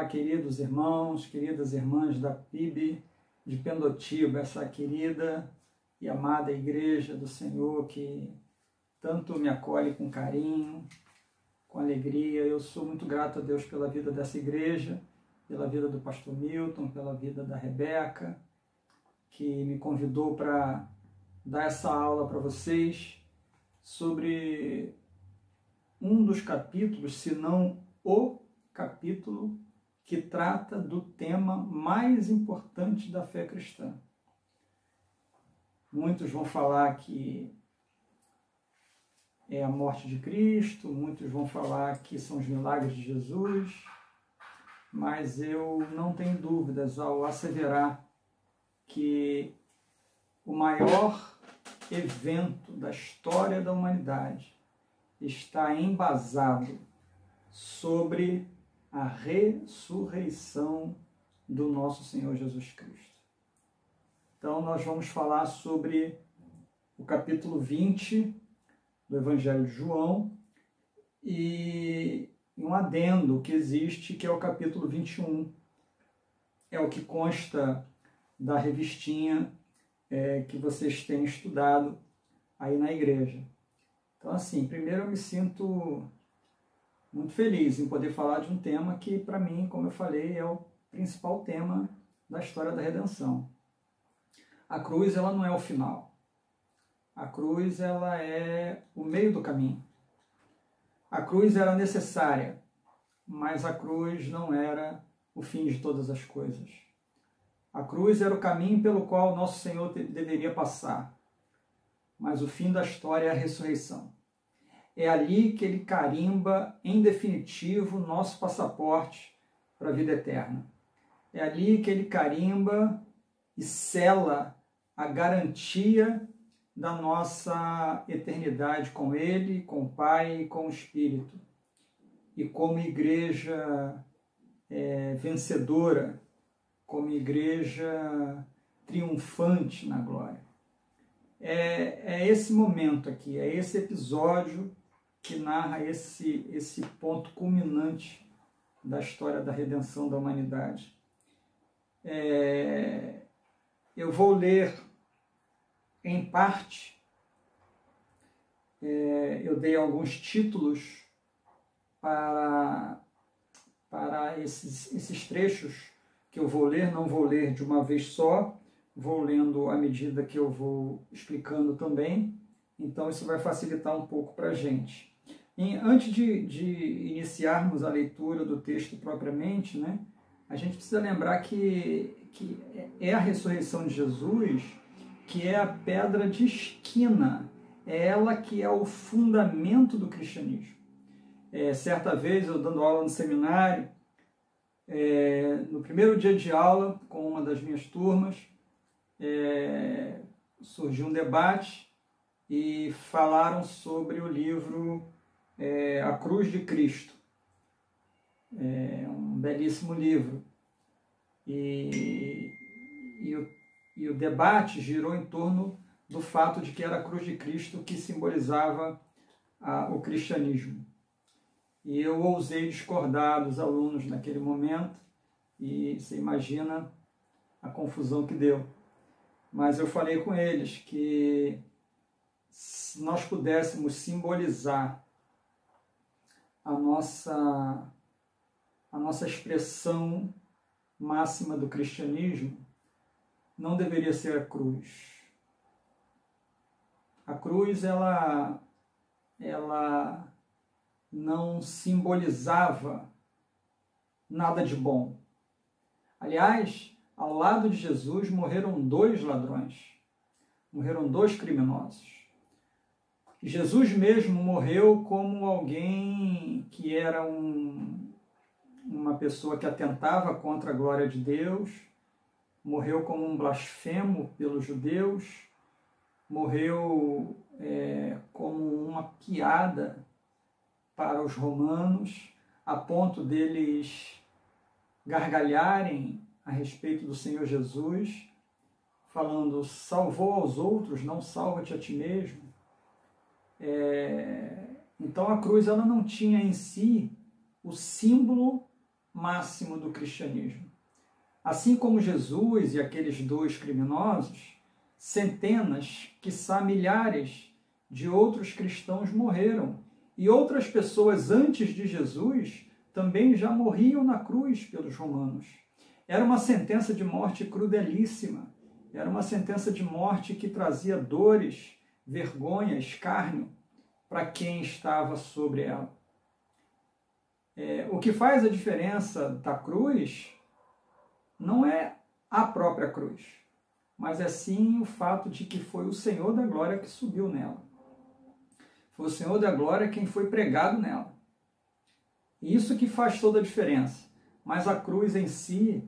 Olá, queridos irmãos, queridas irmãs da PIB de Pendotiba, essa querida e amada igreja do Senhor que tanto me acolhe com carinho, com alegria. Eu sou muito grato a Deus pela vida dessa igreja, pela vida do pastor Milton, pela vida da Rebeca, que me convidou para dar essa aula para vocês sobre um dos capítulos, se não o capítulo que trata do tema mais importante da fé cristã. Muitos vão falar que é a morte de Cristo, muitos vão falar que são os milagres de Jesus, mas eu não tenho dúvidas ao asseverar que o maior evento da história da humanidade está embasado sobre a ressurreição do nosso Senhor Jesus Cristo. Então nós vamos falar sobre o capítulo 20 do Evangelho de João e um adendo que existe, que é o capítulo 21. É o que consta da revistinha que vocês têm estudado aí na igreja. Então, assim, primeiro eu me sinto muito feliz em poder falar de um tema que, para mim, como eu falei, é o principal tema da história da redenção. A cruz, ela não é o final. A cruz, ela é o meio do caminho. A cruz era necessária, mas a cruz não era o fim de todas as coisas. A cruz era o caminho pelo qual nosso Senhor deveria passar, mas o fim da história é a ressurreição. É ali que ele carimba, em definitivo, nosso passaporte para a vida eterna. É ali que ele carimba e sela a garantia da nossa eternidade com ele, com o Pai e com o Espírito. E como igreja vencedora, como igreja triunfante na glória. É esse momento aqui, é esse episódio que narra esse ponto culminante da história da redenção da humanidade. Eu vou ler em parte, eu dei alguns títulos para esses trechos que eu vou ler, não vou ler de uma vez só, vou lendo à medida que eu vou explicando também, então isso vai facilitar um pouco para a gente. Antes de iniciarmos a leitura do texto propriamente, né, a gente precisa lembrar que é a ressurreição de Jesus que é a pedra de esquina, é ela que é o fundamento do cristianismo. Certa vez, eu dando aula no seminário, no primeiro dia de aula, com uma das minhas turmas, surgiu um debate e falaram sobre o livro A Cruz de Cristo. Um belíssimo livro. E o debate girou em torno do fato de que era a cruz de Cristo que simbolizava o cristianismo. E eu ousei discordar dos alunos naquele momento, e você imagina a confusão que deu. Mas eu falei com eles que se nós pudéssemos simbolizar a nossa expressão máxima do cristianismo, não deveria ser a cruz. A cruz, ela não simbolizava nada de bom. Aliás, ao lado de Jesus morreram 2 ladrões, morreram 2 criminosos. Jesus mesmo morreu como alguém que era uma pessoa que atentava contra a glória de Deus, morreu como um blasfemo pelos judeus, morreu como uma piada para os romanos, a ponto deles gargalharem a respeito do Senhor Jesus, falando: salvou aos outros, não salva-te a ti mesmo. Então a cruz, ela não tinha em si o símbolo máximo do cristianismo. Assim como Jesus e aqueles 2 criminosos, centenas, quiçá milhares de outros cristãos morreram. E outras pessoas antes de Jesus também já morriam na cruz pelos romanos. Era uma sentença de morte crudelíssima. Era uma sentença de morte que trazia dores, vergonha, escárnio para quem estava sobre ela. O que faz a diferença da cruz não é a própria cruz, mas é sim o fato de que foi o Senhor da glória que subiu nela. Foi o Senhor da glória quem foi pregado nela. Isso que faz toda a diferença. Mas a cruz em si,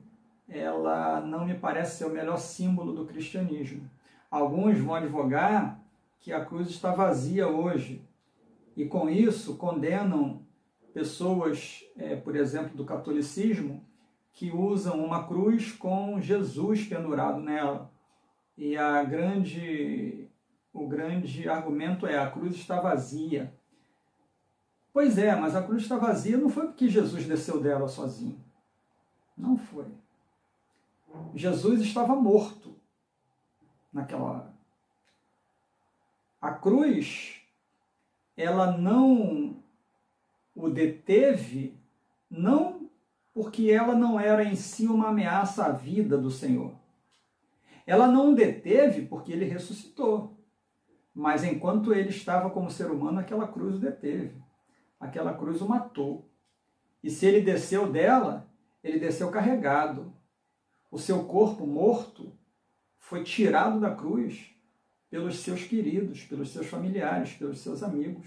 ela não me parece ser o melhor símbolo do cristianismo. Alguns vão advogar que a cruz está vazia hoje. E com isso condenam pessoas, por exemplo, do catolicismo, que usam uma cruz com Jesus pendurado nela. E o grande argumento é: a cruz está vazia. Pois é, mas a cruz está vazia não foi porque Jesus desceu dela sozinho. Não foi. Jesus estava morto naquela hora. A cruz, ela não o deteve, não porque ela não era em si uma ameaça à vida do Senhor. Ela não o deteve porque ele ressuscitou. Mas enquanto ele estava como ser humano, aquela cruz o deteve. Aquela cruz o matou. E se ele desceu dela, ele desceu carregado. O seu corpo morto foi tirado da cruz pelos seus queridos, pelos seus familiares, pelos seus amigos.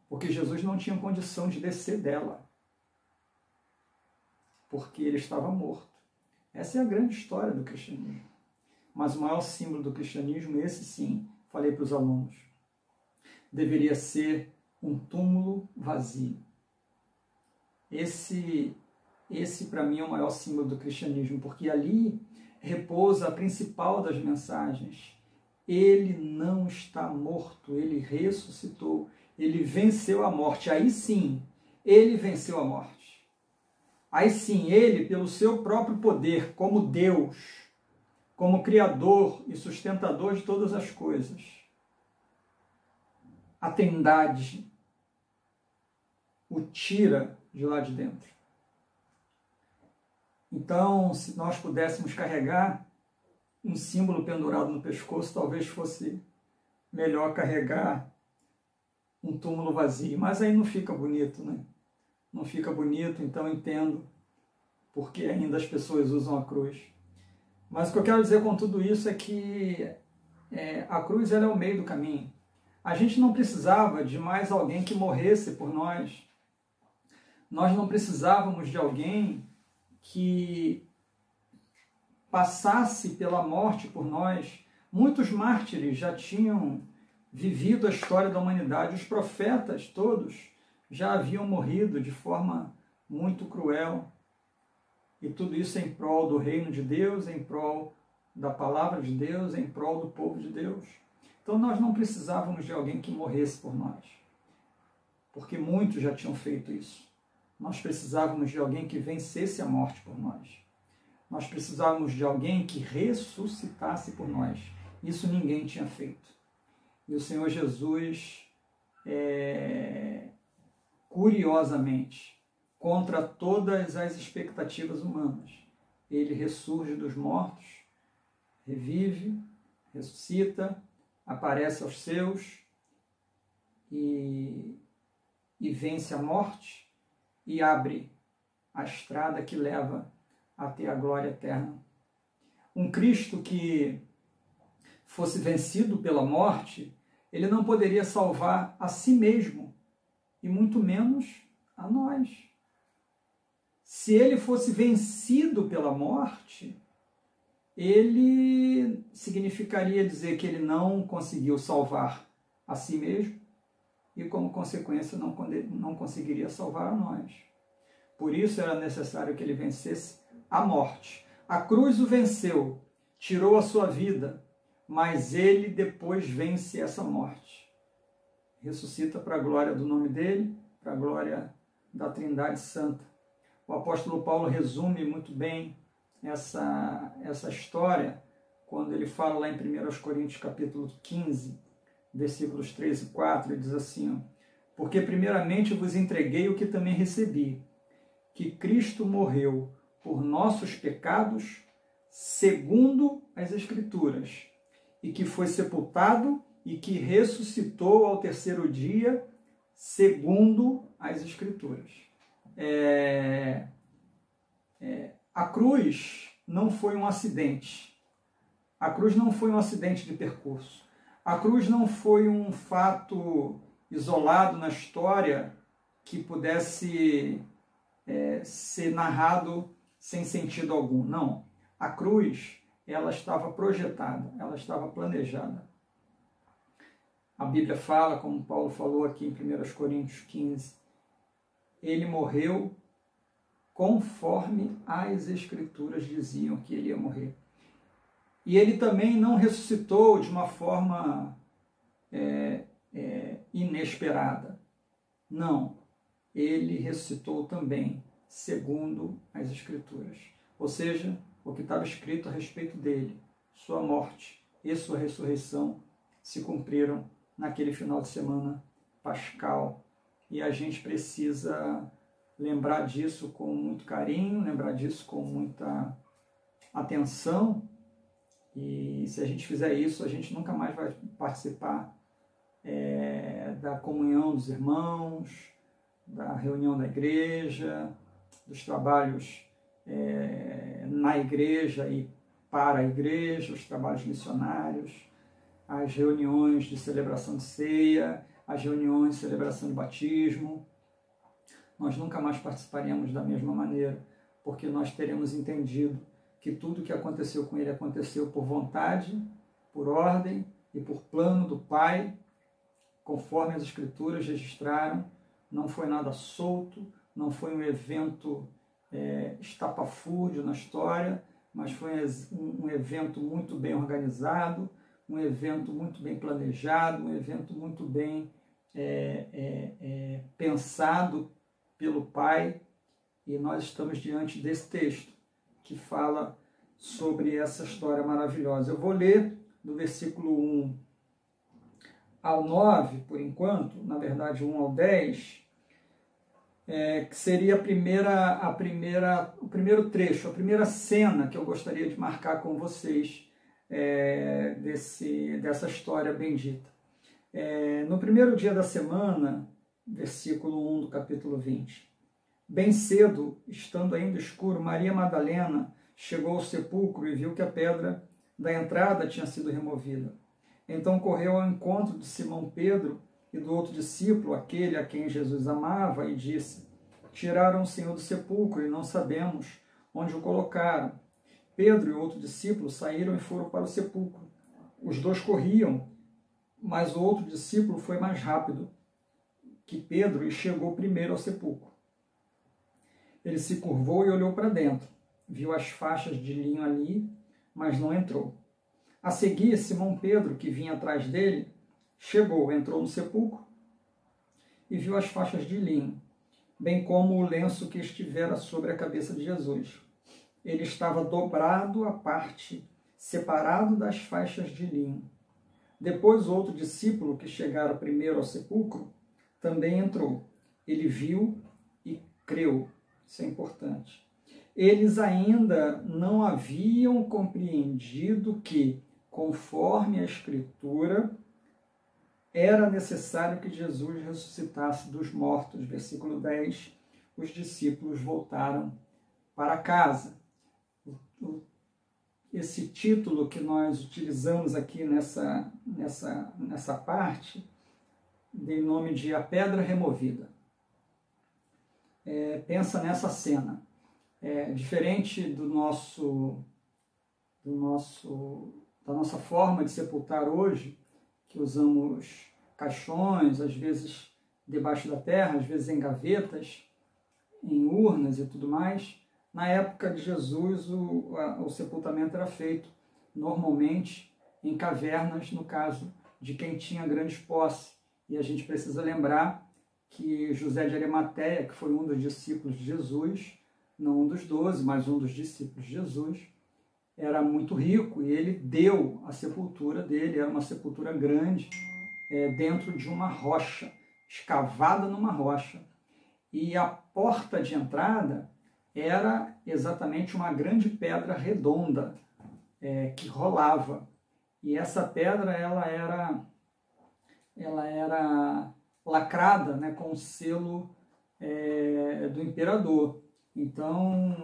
Porque Jesus não tinha condição de descer dela. Porque ele estava morto. Essa é a grande história do cristianismo. Mas o maior símbolo do cristianismo, esse sim, falei para os alunos, deveria ser um túmulo vazio. Esse para mim é o maior símbolo do cristianismo, porque ali repousa a principal das mensagens. Ele não está morto, ele ressuscitou, ele venceu a morte. Aí sim, ele venceu a morte. Aí sim, ele, pelo seu próprio poder, como Deus, como Criador e sustentador de todas as coisas, a Trindade o tira de lá de dentro. Então, se nós pudéssemos carregar um símbolo pendurado no pescoço, talvez fosse melhor carregar um túmulo vazio. Mas aí não fica bonito, né? Não fica bonito, então entendo porque ainda as pessoas usam a cruz. Mas o que eu quero dizer com tudo isso é que a cruz ela é o meio do caminho. A gente não precisava de mais alguém que morresse por nós. Nós não precisávamos de alguém que passasse pela morte por nós. Muitos mártires já tinham vivido a história da humanidade. Os profetas todos já haviam morrido de forma muito cruel. E tudo isso em prol do reino de Deus, em prol da palavra de Deus, em prol do povo de Deus. Então nós não precisávamos de alguém que morresse por nós, porque muitos já tinham feito isso. Nós precisávamos de alguém que vencesse a morte por nós. Nós precisávamos de alguém que ressuscitasse por nós. Isso ninguém tinha feito. E o Senhor Jesus, curiosamente, contra todas as expectativas humanas, ele ressurge dos mortos, revive, ressuscita, aparece aos seus e vence a morte e abre a estrada que leva até a glória eterna. Um Cristo que fosse vencido pela morte, ele não poderia salvar a si mesmo e muito menos a nós. Se ele fosse vencido pela morte, ele significaria dizer que ele não conseguiu salvar a si mesmo e, como consequência, não conseguiria salvar a nós. Por isso era necessário que ele vencesse a morte. A cruz o venceu, tirou a sua vida, mas ele depois vence essa morte. Ressuscita para a glória do nome dele, para a glória da Trindade Santa. O apóstolo Paulo resume muito bem essa história quando ele fala lá em 1 Coríntios capítulo 15, versículos 3 e 4, ele diz assim, ó, porque primeiramente vos entreguei o que também recebi, que Cristo morreu por nossos pecados, segundo as Escrituras, e que foi sepultado e que ressuscitou ao terceiro dia, segundo as Escrituras. A cruz não foi um acidente. A cruz não foi um acidente de percurso. A cruz não foi um fato isolado na história que pudesse ser narrado sem sentido algum. Não. A cruz, ela estava projetada, ela estava planejada. A Bíblia fala, como Paulo falou aqui em 1 Coríntios 15, ele morreu conforme as Escrituras diziam que ele ia morrer. E ele também não ressuscitou de uma forma inesperada. Não, ele ressuscitou também segundo as Escrituras. Ou seja, o que estava escrito a respeito dele, sua morte e sua ressurreição se cumpriram naquele final de semana pascal. E a gente precisa lembrar disso com muito carinho, lembrar disso com muita atenção. E se a gente fizer isso, a gente nunca mais vai participar da comunhão dos irmãos, da reunião da igreja, dos trabalhos na igreja e para a igreja, os trabalhos missionários, as reuniões de celebração de ceia, as reuniões de celebração de batismo. Nós nunca mais participaremos da mesma maneira, porque nós teremos entendido que tudo que aconteceu com ele aconteceu por vontade, por ordem e por plano do Pai, conforme as Escrituras registraram. Não foi nada solto, não foi um evento estapafúrdio na história, mas foi um evento muito bem organizado, um evento muito bem planejado, um evento muito bem pensado pelo Pai. E nós estamos diante desse texto que fala sobre essa história maravilhosa. Eu vou ler do versículo 1 ao 9, por enquanto, na verdade 1 ao 10, que seria o primeiro trecho, a primeira cena que eu gostaria de marcar com vocês dessa história bendita. No primeiro dia da semana, versículo 1 do capítulo 20, bem cedo, estando ainda escuro, Maria Madalena chegou ao sepulcro e viu que a pedra da entrada tinha sido removida. Então correu ao encontro de Simão Pedro e do outro discípulo, aquele a quem Jesus amava, e disse: tiraram o Senhor do sepulcro e não sabemos onde o colocaram. Pedro e o outro discípulo saíram e foram para o sepulcro. Os dois corriam, mas o outro discípulo foi mais rápido que Pedro e chegou primeiro ao sepulcro. Ele se curvou e olhou para dentro. Viu as faixas de linho ali, mas não entrou. A seguir, Simão Pedro, que vinha atrás dele, chegou, entrou no sepulcro e viu as faixas de linho, bem como o lenço que estivera sobre a cabeça de Jesus. Ele estava dobrado à parte, separado das faixas de linho. Depois, outro discípulo, que chegara primeiro ao sepulcro, também entrou. Ele viu e creu. Isso é importante. Eles ainda não haviam compreendido que, conforme a Escritura, era necessário que Jesus ressuscitasse dos mortos. Versículo 10, os discípulos voltaram para casa. Esse título que nós utilizamos aqui nessa parte, dei nome de A Pedra Removida. Pensa nessa cena. Diferente da nossa forma de sepultar hoje, que usamos caixões, às vezes debaixo da terra, às vezes em gavetas, em urnas e tudo mais. Na época de Jesus, o sepultamento era feito normalmente em cavernas, no caso de quem tinha grandes posses. E a gente precisa lembrar que José de Arimateia, que foi um dos discípulos de Jesus, não um dos 12, mas um dos discípulos de Jesus, era muito rico e ele deu a sepultura dele, era uma sepultura grande, dentro de uma rocha, escavada numa rocha. E a porta de entrada era exatamente uma grande pedra redonda que rolava. E essa pedra ela era lacrada, né, com o selo do imperador. Então,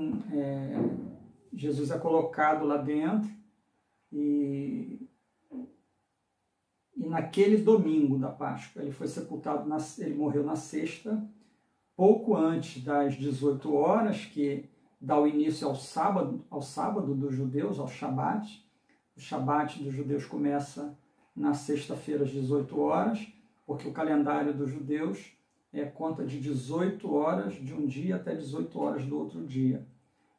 Jesus é colocado lá dentro e naquele domingo da Páscoa, ele foi sepultado, ele morreu na sexta, pouco antes das 18 horas, que dá o início ao sábado dos judeus, ao Shabat. O Shabat dos judeus começa na sexta-feira às 18 horas, porque o calendário dos judeus conta de 18 horas de um dia até 18 horas do outro dia.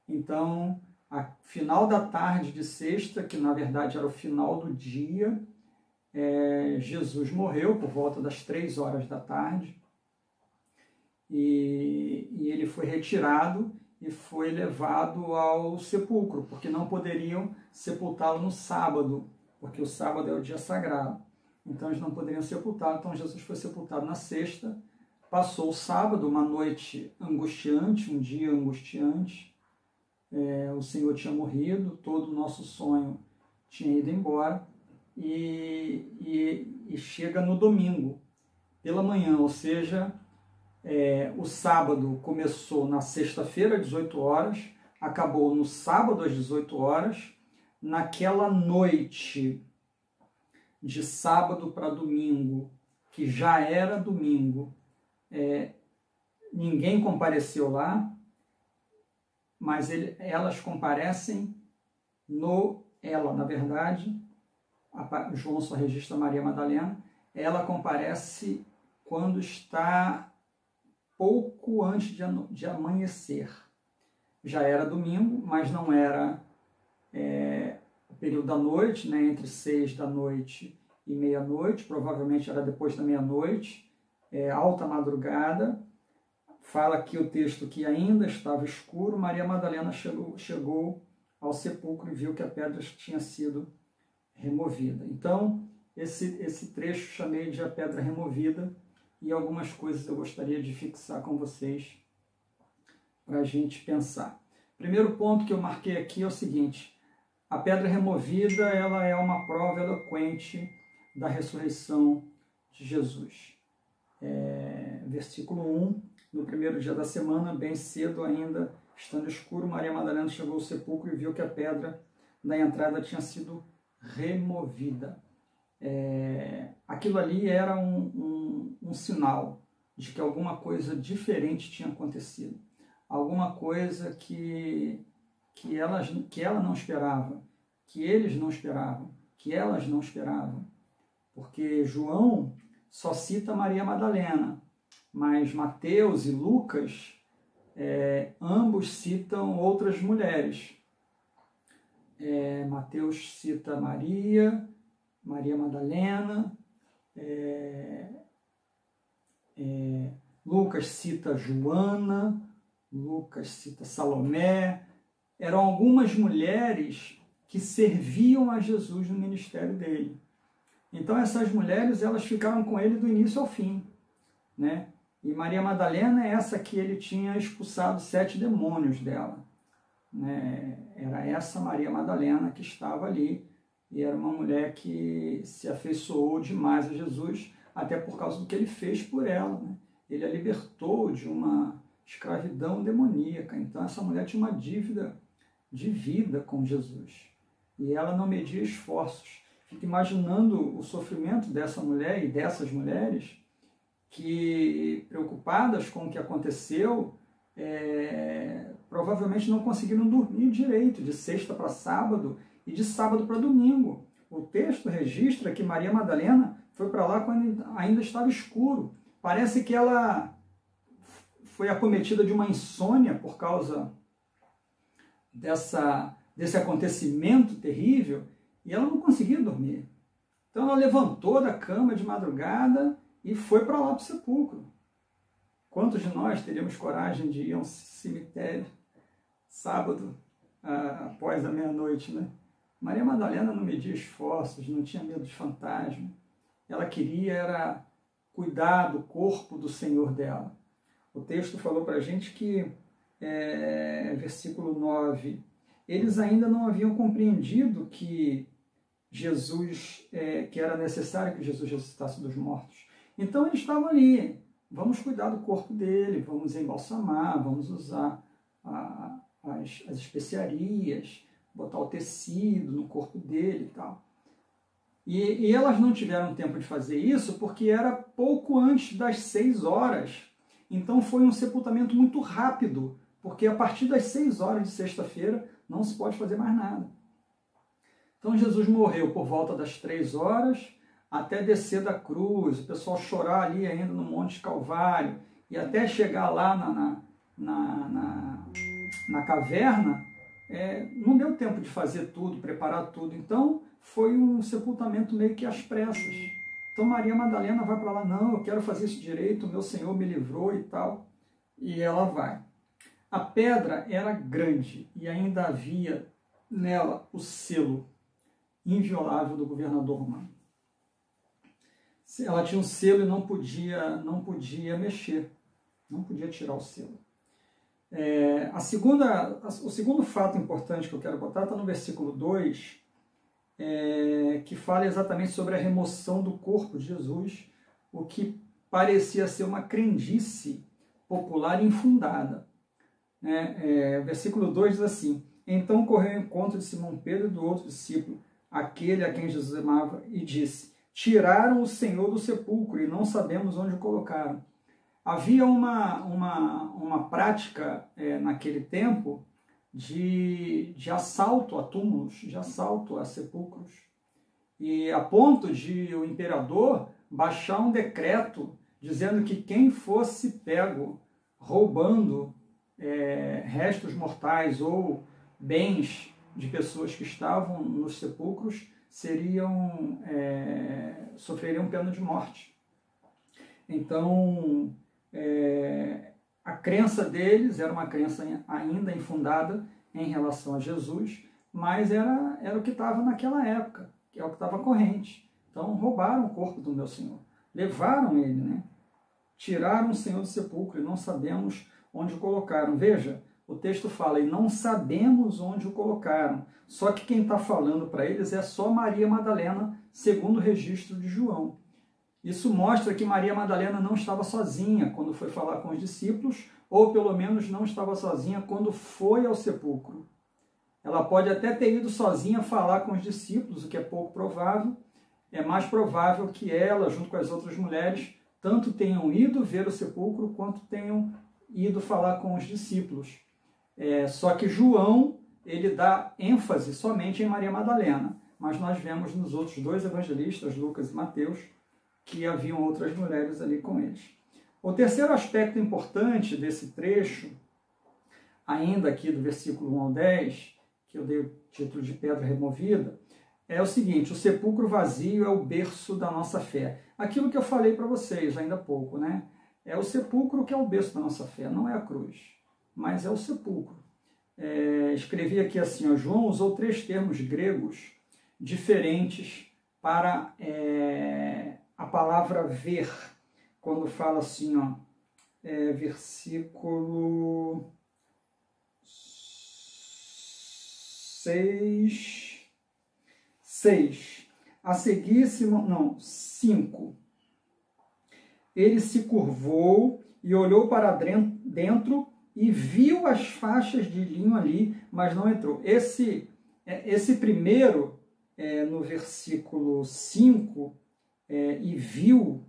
Então, a final da tarde de sexta, que na verdade era o final do dia, Jesus morreu por volta das 3 horas da tarde e ele foi retirado e foi levado ao sepulcro, porque não poderiam sepultá-lo no sábado, porque o sábado é o dia sagrado. Então eles não poderiam sepultá-lo, então Jesus foi sepultado na sexta, passou o sábado, uma noite angustiante, um dia angustiante, o Senhor tinha morrido, todo o nosso sonho tinha ido embora, e chega no domingo, pela manhã, ou seja, o sábado começou na sexta-feira, às 18 horas, acabou no sábado, às 18 horas, naquela noite de sábado para domingo, que já era domingo, ninguém compareceu lá, mas elas comparecem na verdade, João só registra Maria Madalena, ela comparece quando está pouco antes de amanhecer. Já era domingo, mas não era o período da noite, né, entre 6 da noite e meia-noite, provavelmente era depois da meia-noite, alta madrugada. Fala aqui o texto que ainda estava escuro, Maria Madalena chegou ao sepulcro e viu que a pedra tinha sido removida. Então, esse trecho chamei de a pedra removida, e algumas coisas eu gostaria de fixar com vocês para a gente pensar. Primeiro ponto que eu marquei aqui é o seguinte: a pedra removida ela é uma prova eloquente da ressurreição de Jesus. Versículo 1, no primeiro dia da semana, bem cedo ainda, estando escuro, Maria Madalena chegou ao sepulcro e viu que a pedra da entrada tinha sido removida. Aquilo ali era um sinal de que alguma coisa diferente tinha acontecido, alguma coisa que ela não esperava, que eles não esperavam, que elas não esperavam, porque João só cita Maria Madalena, mas Mateus e Lucas ambos citam outras mulheres. Mateus cita Maria Madalena, Lucas cita Joana, Lucas cita Salomé. Eram algumas mulheres que serviam a Jesus no ministério dele. Então essas mulheres elas ficaram com ele do início ao fim, né? E Maria Madalena é essa que ele tinha expulsado 7 demônios dela, né? Era essa Maria Madalena que estava ali, e era uma mulher que se afeiçoou demais a Jesus, até por causa do que ele fez por ela, né? Ele a libertou de uma escravidão demoníaca. Então essa mulher tinha uma dívida de vida com Jesus, e ela não media esforços. Fico imaginando o sofrimento dessa mulher e dessas mulheres que, preocupadas com o que aconteceu, provavelmente não conseguiram dormir direito, de sexta para sábado e de sábado para domingo. O texto registra que Maria Madalena foi para lá quando ainda estava escuro. Parece que ela foi acometida de uma insônia por causa desse acontecimento terrível, e ela não conseguia dormir. Então ela levantou da cama de madrugada e foi para lá para o sepulcro. Quantos de nós teríamos coragem de ir a um cemitério sábado, após a meia-noite, né? Maria Madalena não media esforços, não tinha medo de fantasma. Ela queria era cuidar do corpo do Senhor dela. O texto falou para a gente que, versículo 9, eles ainda não haviam compreendido que Jesus, que era necessário que Jesus ressuscitasse dos mortos. Então eles estavam ali, vamos cuidar do corpo dele, vamos embalsamar, vamos usar as especiarias, botar o tecido no corpo dele e tal. E elas não tiveram tempo de fazer isso porque era pouco antes das 6 horas. Então foi um sepultamento muito rápido, porque a partir das 6 horas de sexta-feira não se pode fazer mais nada. Então Jesus morreu por volta das 3 horas, até descer da cruz, o pessoal chorar ali ainda no Monte Calvário, e até chegar lá na caverna, não deu tempo de fazer tudo, preparar tudo. Então foi um sepultamento meio que às pressas. Então Maria Madalena vai para lá, não, eu quero fazer isso direito, o meu Senhor me livrou e tal. E ela vai. A pedra era grande e ainda havia nela o selo inviolável do governador romano. Ela tinha um selo e não podia mexer, não podia tirar o selo. O segundo fato importante que eu quero botar está no versículo 2, que fala exatamente sobre a remoção do corpo de Jesus, o que parecia ser uma crendice popular infundada. Versículo 2 diz assim: então correu ao encontro de Simão Pedro e do outro discípulo, aquele a quem Jesus amava, e disse: tiraram o Senhor do sepulcro e não sabemos onde o colocaram. Havia uma prática naquele tempo de assalto a túmulos, de assalto a sepulcros, e a ponto de o imperador baixar um decreto dizendo que quem fosse pego roubando restos mortais ou bens de pessoas que estavam nos sepulcros sofreriam pena de morte. Então, a crença deles era uma crença ainda infundada em relação a Jesus, mas era o que estava naquela época, que é o que estava corrente. Então roubaram o corpo do meu Senhor, levaram ele, né? Tiraram o Senhor do sepulcro e não sabemos onde o colocaram. Veja, o texto fala, e não sabemos onde o colocaram. Só que quem está falando para eles é só Maria Madalena, segundo o registro de João. Isso mostra que Maria Madalena não estava sozinha quando foi falar com os discípulos, ou pelo menos não estava sozinha quando foi ao sepulcro. Ela pode até ter ido sozinha falar com os discípulos, o que é pouco provável. É mais provável que ela, junto com as outras mulheres, tanto tenham ido ver o sepulcro, quanto tenham ido falar com os discípulos. Só que João, ele dá ênfase somente em Maria Madalena, mas nós vemos nos outros 2 evangelistas, Lucas e Mateus, que haviam outras mulheres ali com eles. O terceiro aspecto importante desse trecho, ainda aqui do versículo 1 ao 10, que eu dei o título de Pedra Removida, é o seguinte: o sepulcro vazio é o berço da nossa fé. Aquilo que eu falei para vocês ainda há pouco, né? É o sepulcro que é o berço da nossa fé, não é a cruz, mas é o sepulcro. Escrevi aqui assim, ó, João usou 3 termos gregos diferentes para a palavra ver, quando fala assim, ó, versículo 6, a seguir, 5. Ele se curvou e olhou para dentro e viu as faixas de linho ali, mas não entrou. Esse primeiro, no versículo 5, e viu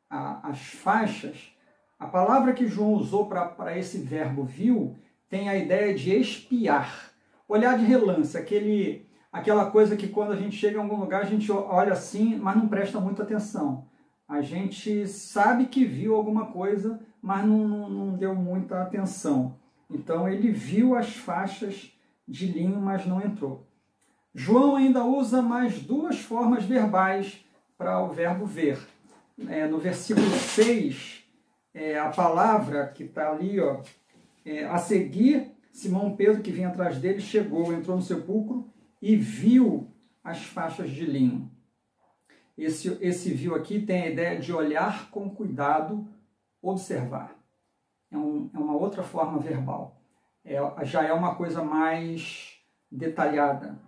as faixas, a palavra que João usou para esse verbo viu tem a ideia de espiar, olhar de relance, aquela coisa que quando a gente chega em algum lugar a gente olha assim, mas não presta muita atenção. A gente sabe que viu alguma coisa, mas não deu muita atenção. Então ele viu as faixas de linho, mas não entrou. João ainda usa mais 2 formas verbais para o verbo ver. No versículo 6, a palavra que está ali, ó, a seguir, Simão Pedro, que vinha atrás dele, chegou, entrou no sepulcro e viu as faixas de linho. Esse viu aqui tem a ideia de olhar com cuidado, observar. É uma outra forma verbal. Já é uma coisa mais detalhada.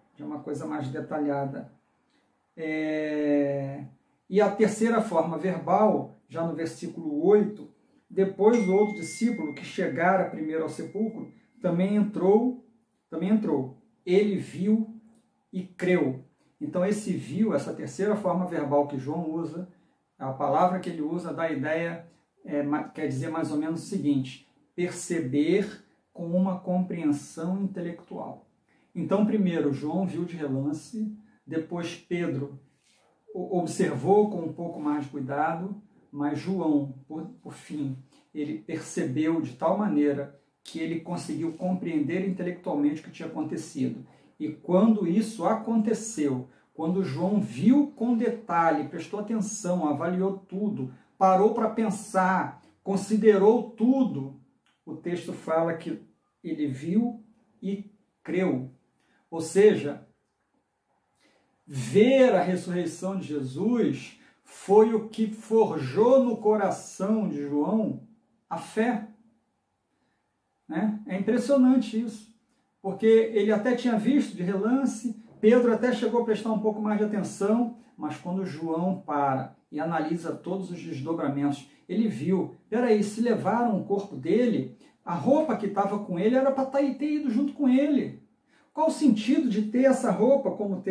E a terceira forma verbal, já no versículo 8, depois o outro discípulo que chegara primeiro ao sepulcro, também entrou. Ele viu e creu. Então esse viu, essa terceira forma verbal que João usa, a palavra que ele usa dá a ideia, quer dizer mais ou menos o seguinte: perceber com uma compreensão intelectual. Então primeiro João viu de relance, depois Pedro observou com um pouco mais de cuidado, mas João, por fim, ele percebeu de tal maneira que ele conseguiu compreender intelectualmente o que tinha acontecido. E quando isso aconteceu, quando João viu com detalhe, prestou atenção, avaliou tudo, parou para pensar, considerou tudo, o texto fala que ele viu e creu. Ou seja, ver a ressurreição de Jesus foi o que forjou no coração de João a fé. Né? É impressionante isso, porque ele até tinha visto de relance, Pedro até chegou a prestar um pouco mais de atenção, mas quando João para e analisa todos os desdobramentos, ele viu, peraí, se levaram o corpo dele, a roupa que estava com ele era para ter ido junto com ele. Qual o sentido de ter essa roupa, como o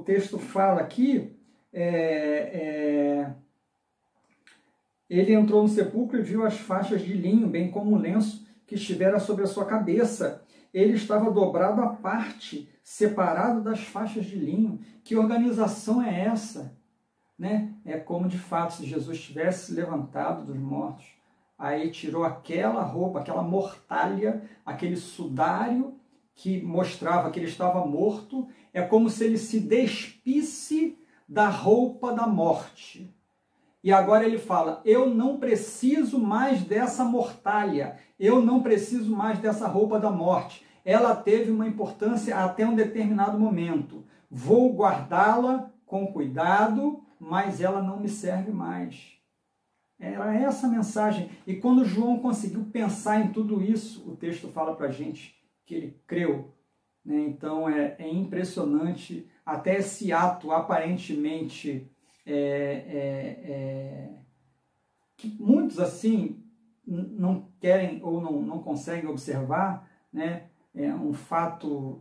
texto fala aqui? Ele entrou no sepulcro e viu as faixas de linho, bem como o lenço que estivera sobre a sua cabeça. Ele estava dobrado à parte, separado das faixas de linho. Que organização é essa? Né? É como, de fato, se Jesus tivesse levantado dos mortos, aí tirou aquela roupa, aquela mortalha, aquele sudário que mostrava que ele estava morto. É como se ele se despisse da roupa da morte. E agora ele fala, eu não preciso mais dessa mortalha, eu não preciso mais dessa roupa da morte. Ela teve uma importância até um determinado momento. Vou guardá-la com cuidado, mas ela não me serve mais. Era essa a mensagem. E quando João conseguiu pensar em tudo isso, o texto fala para a gente que ele creu. Né? Então é impressionante, até esse ato aparentemente que muitos assim não querem ou não conseguem observar, né? É um fato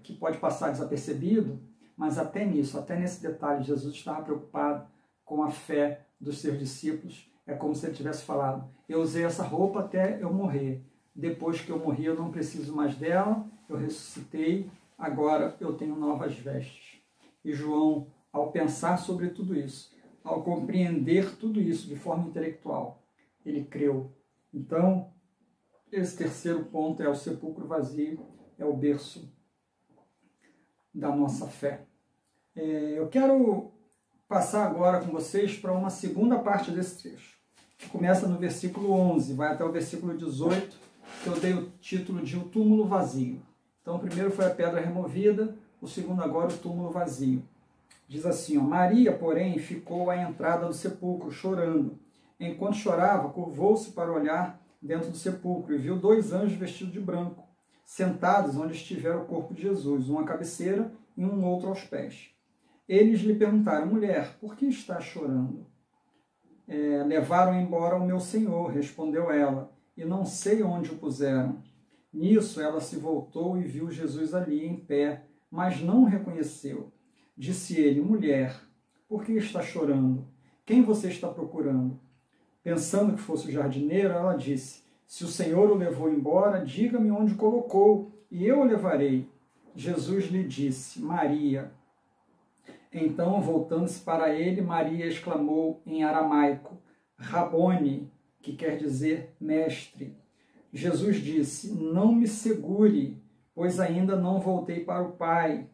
que pode passar desapercebido, mas até nisso, até nesse detalhe, Jesus estava preocupado com a fé dos seus discípulos. É como se ele tivesse falado, eu usei essa roupa até eu morrer, depois que eu morri eu não preciso mais dela, eu ressuscitei, agora eu tenho novas vestes. E João, ao pensar sobre tudo isso, ao compreender tudo isso de forma intelectual, ele creu. Então, esse terceiro ponto é o sepulcro vazio, é o berço da nossa fé. Eu quero passar agora com vocês para uma segunda parte desse trecho, que começa no versículo 11, vai até o versículo 18, que eu dei o título de O Túmulo Vazio. Então, o primeiro foi a pedra removida, o segundo agora o túmulo vazio. Diz assim, Maria, porém, ficou à entrada do sepulcro, chorando. Enquanto chorava, curvou-se para olhar dentro do sepulcro e viu 2 anjos vestidos de branco, sentados onde estivera o corpo de Jesus, um à cabeceira e um outro aos pés. Eles lhe perguntaram, mulher, por que está chorando? Levaram embora o meu Senhor, respondeu ela, e não sei onde o puseram. Nisso ela se voltou e viu Jesus ali em pé, mas não o reconheceu. Disse ele, mulher, por que está chorando? Quem você está procurando? Pensando que fosse o jardineiro, ela disse, se o Senhor o levou embora, diga-me onde o colocou, e eu o levarei. Jesus lhe disse, Maria. Então, voltando-se para ele, Maria exclamou em aramaico, Rabone, que quer dizer mestre. Jesus disse, não me segure, pois ainda não voltei para o Pai.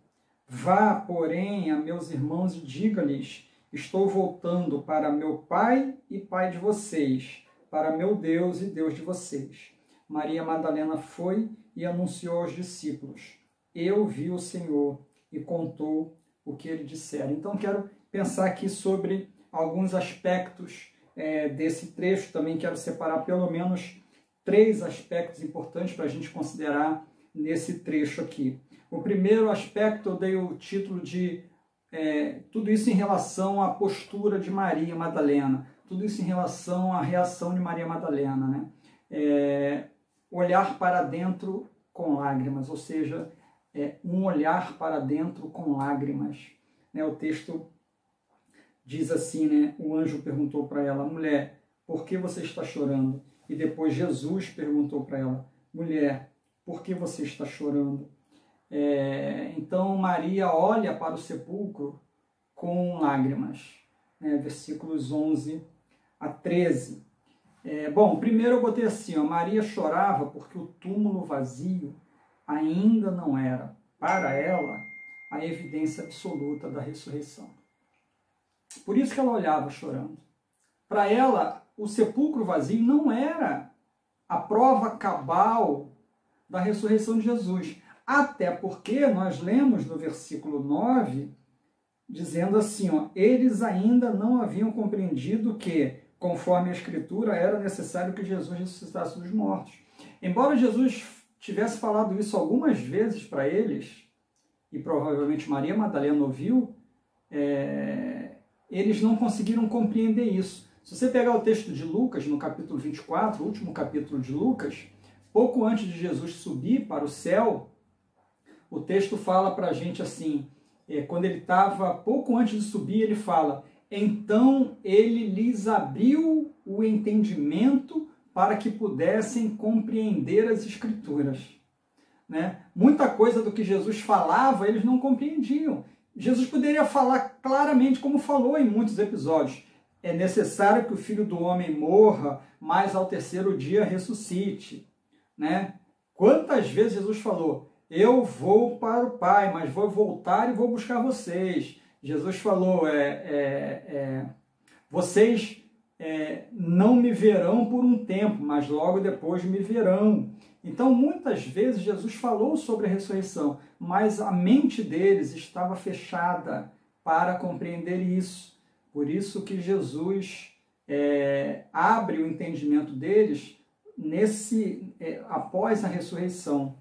Vá, porém, a meus irmãos e diga-lhes, estou voltando para meu Pai e Pai de vocês, para meu Deus e Deus de vocês. Maria Madalena foi e anunciou aos discípulos: eu vi o Senhor, e contou o que ele dissera. Então, quero pensar aqui sobre alguns aspectos desse trecho. Também quero separar pelo menos 3 aspectos importantes para a gente considerar nesse trecho aqui. O primeiro aspecto eu dei o título de tudo isso em relação à postura de Maria Madalena, tudo isso em relação à reação de Maria Madalena, né? Olhar para dentro com lágrimas, ou seja, um olhar para dentro com lágrimas. Né? O texto diz assim, né? O anjo perguntou para ela: mulher, por que você está chorando? E depois Jesus perguntou para ela: mulher, por que você está chorando? Então Maria olha para o sepulcro com lágrimas, né? Versículos 11 a 13. Bom, primeiro eu botei assim, ó, Maria chorava porque o túmulo vazio ainda não era, para ela, a evidência absoluta da ressurreição. Por isso que ela olhava chorando. Para ela, o sepulcro vazio não era a prova cabal da ressurreição de Jesus. Até porque nós lemos no versículo 9, dizendo assim, ó, eles ainda não haviam compreendido que, conforme a Escritura, era necessário que Jesus ressuscitasse dos mortos. Embora Jesus tivesse falado isso algumas vezes para eles, e provavelmente Maria Madalena ouviu, eles não conseguiram compreender isso. Se você pegar o texto de Lucas, no capítulo 24, o último capítulo de Lucas, pouco antes de Jesus subir para o céu, o texto fala para a gente assim, quando ele estava pouco antes de subir, ele fala: então ele lhes abriu o entendimento para que pudessem compreender as Escrituras. Né? Muita coisa do que Jesus falava, eles não compreendiam. Jesus poderia falar claramente, como falou em muitos episódios: é necessário que o Filho do Homem morra, mas ao terceiro dia ressuscite. Né? Quantas vezes Jesus falou: eu vou para o Pai, mas vou voltar e vou buscar vocês. Jesus falou: vocês não me verão por um tempo, mas logo depois me verão. Então, muitas vezes, Jesus falou sobre a ressurreição, mas a mente deles estava fechada para compreender isso. Por isso que Jesus abre o entendimento deles após a ressurreição.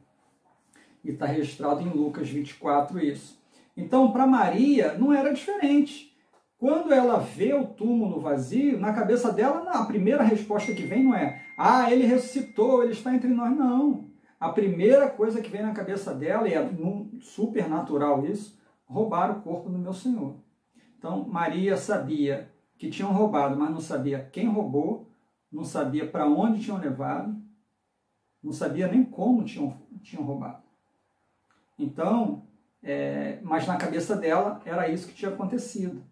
E está registrado em Lucas 24 isso. Então, para Maria, não era diferente. Quando ela vê o túmulo vazio, na cabeça dela, a primeira resposta que vem não é: ele ressuscitou, ele está entre nós. Não. A primeira coisa que vem na cabeça dela, e é super natural isso: roubaram o corpo do meu Senhor. Então, Maria sabia que tinham roubado, mas não sabia quem roubou, não sabia para onde tinham levado, não sabia nem como tinham roubado. Então, mas na cabeça dela era isso que tinha acontecido,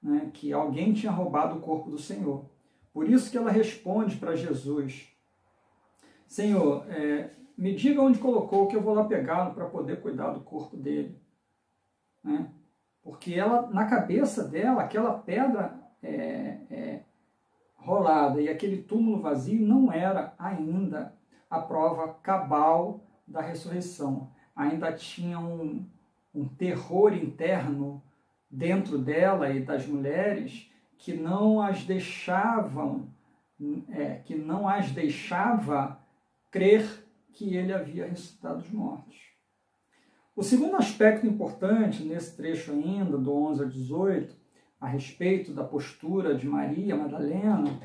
né? Que alguém tinha roubado o corpo do Senhor. Por isso que ela responde para Jesus: Senhor, me diga onde colocou, que eu vou lá pegá-lo para poder cuidar do corpo dele. Né? Porque ela, na cabeça dela, aquela pedra rolada e aquele túmulo vazio não era ainda a prova cabal da ressurreição. Ainda tinha um terror interno dentro dela e das mulheres que não as deixava crer que ele havia ressuscitado dos mortos. O segundo aspecto importante nesse trecho ainda, do 11 a 18, a respeito da postura de Maria Madalena,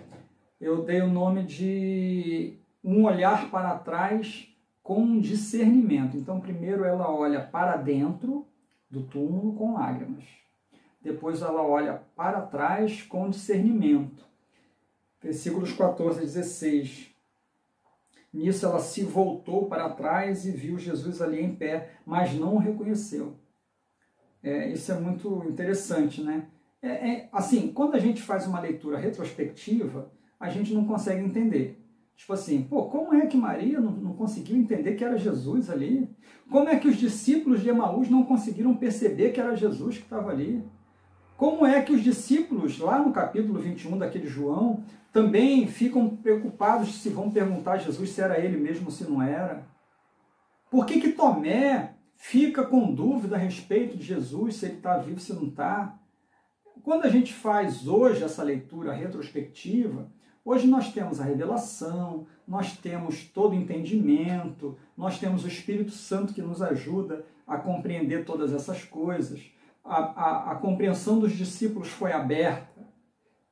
eu dei o nome de um olhar para trás com discernimento. Então, primeiro ela olha para dentro do túmulo com lágrimas. Depois ela olha para trás com discernimento. Versículos 14 a 16. Nisso ela se voltou para trás e viu Jesus ali em pé, mas não o reconheceu. Isso é muito interessante, né? Assim, quando a gente faz uma leitura retrospectiva, a gente não consegue entender. Tipo assim, como é que Maria não conseguiu entender que era Jesus ali? Como é que os discípulos de Emaús não conseguiram perceber que era Jesus que estava ali? Como é que os discípulos, lá no capítulo 21 daquele João, também ficam preocupados se vão perguntar a Jesus se era ele mesmo ou se não era? Por que que Tomé fica com dúvida a respeito de Jesus, se ele está vivo, se não está? Quando a gente faz hoje essa leitura retrospectiva, hoje nós temos a revelação, nós temos todo o entendimento, nós temos o Espírito Santo que nos ajuda a compreender todas essas coisas. A compreensão dos discípulos foi aberta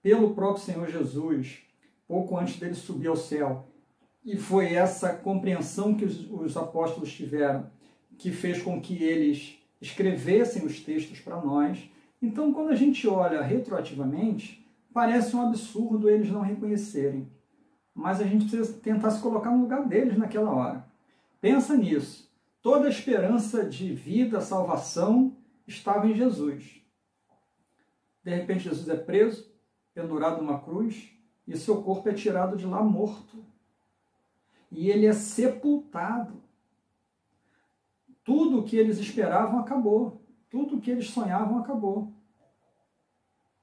pelo próprio Senhor Jesus, pouco antes dele subir ao céu. E foi essa compreensão que os apóstolos tiveram, que fez com que eles escrevessem os textos para nós. Então, quando a gente olha retroativamente, parece um absurdo eles não reconhecerem. Mas a gente precisa tentar se colocar no lugar deles naquela hora. Pensa nisso. Toda a esperança de vida, salvação, estava em Jesus. De repente, Jesus é preso, pendurado numa cruz, e seu corpo é tirado de lá morto. E ele é sepultado. Tudo o que eles esperavam acabou. Tudo o que eles sonhavam acabou.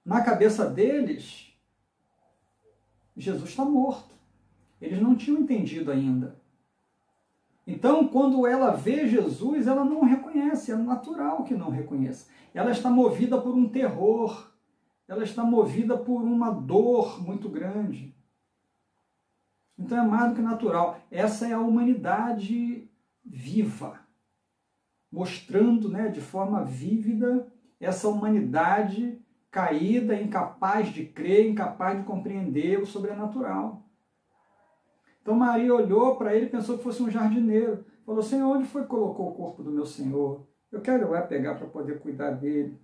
Na cabeça deles, Jesus está morto. Eles não tinham entendido ainda. Então, quando ela vê Jesus, ela não reconhece. É natural que não reconheça. Ela está movida por um terror. Ela está movida por uma dor muito grande. Então, é mais do que natural. Essa é a humanidade viva, mostrando, né, de forma vívida essa humanidade caída, incapaz de crer, incapaz de compreender o sobrenatural. Então Maria olhou para ele e pensou que fosse um jardineiro. Falou: Senhor, onde foi que colocou o corpo do meu Senhor? Eu quero ir lá pegar para poder cuidar dele.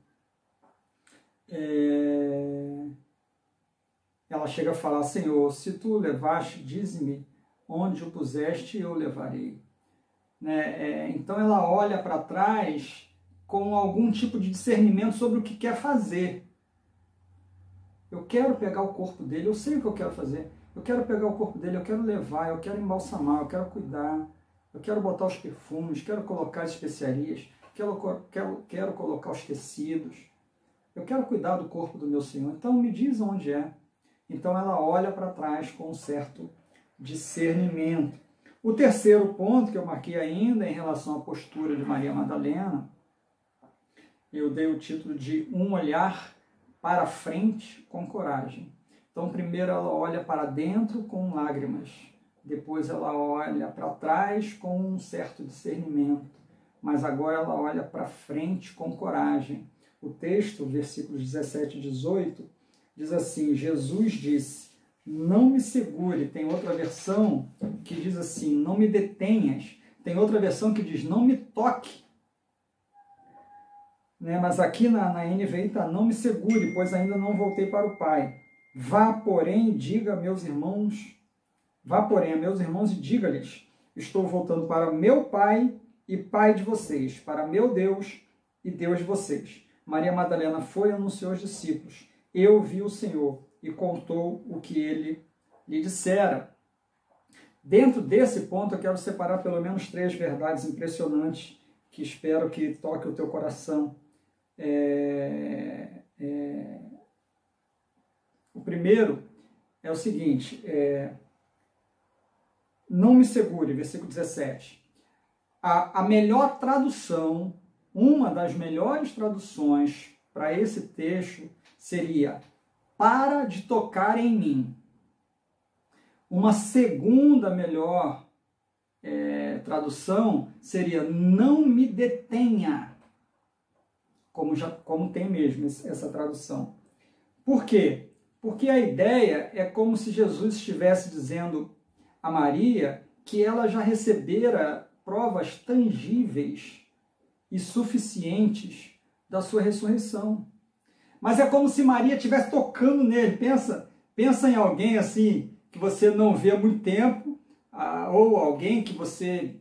Ela chega a falar: Senhor, se tu o levaste, dize-me onde o puseste e eu o levarei. Então ela olha para trás com algum tipo de discernimento sobre o que quer fazer. Eu quero pegar o corpo dele, eu sei o que eu quero fazer. Eu quero pegar o corpo dele, eu quero levar, eu quero embalsamar, eu quero cuidar, eu quero botar os perfumes, quero colocar as especiarias, quero colocar os tecidos. Eu quero cuidar do corpo do meu Senhor. Então me diz onde é. Então ela olha para trás com um certo discernimento. O terceiro ponto que eu marquei ainda em relação à postura de Maria Madalena, eu dei o título de um olhar para frente com coragem. Então, primeiro ela olha para dentro com lágrimas, depois ela olha para trás com um certo discernimento, mas agora ela olha para frente com coragem. O texto, versículos 17 e 18, diz assim: Jesus disse: não me segure. Tem outra versão que diz assim: não me detenhas. Tem outra versão que diz: não me toque. Mas aqui na NVI está: não me segure, pois ainda não voltei para o Pai. Vá, porém, a meus irmãos e diga-lhes: estou voltando para meu Pai e Pai de vocês, para meu Deus e Deus de vocês. Maria Madalena foi e anunciou aos discípulos: eu vi o Senhor, e contou o que ele lhe dissera. Dentro desse ponto, eu quero separar pelo menos 3 verdades impressionantes que espero que toque o teu coração. O primeiro é o seguinte: não me segure, versículo 17. A melhor tradução, uma das melhores traduções para esse texto seria: para de tocar em mim. Uma segunda melhor tradução seria: não me detenha. Como tem mesmo essa tradução. Por quê? Porque a ideia é como se Jesus estivesse dizendo a Maria que ela já recebera provas tangíveis e suficientes da sua ressurreição. Mas é como se Maria estivesse tocando nele. Pensa em alguém assim que você não vê há muito tempo, ou alguém que você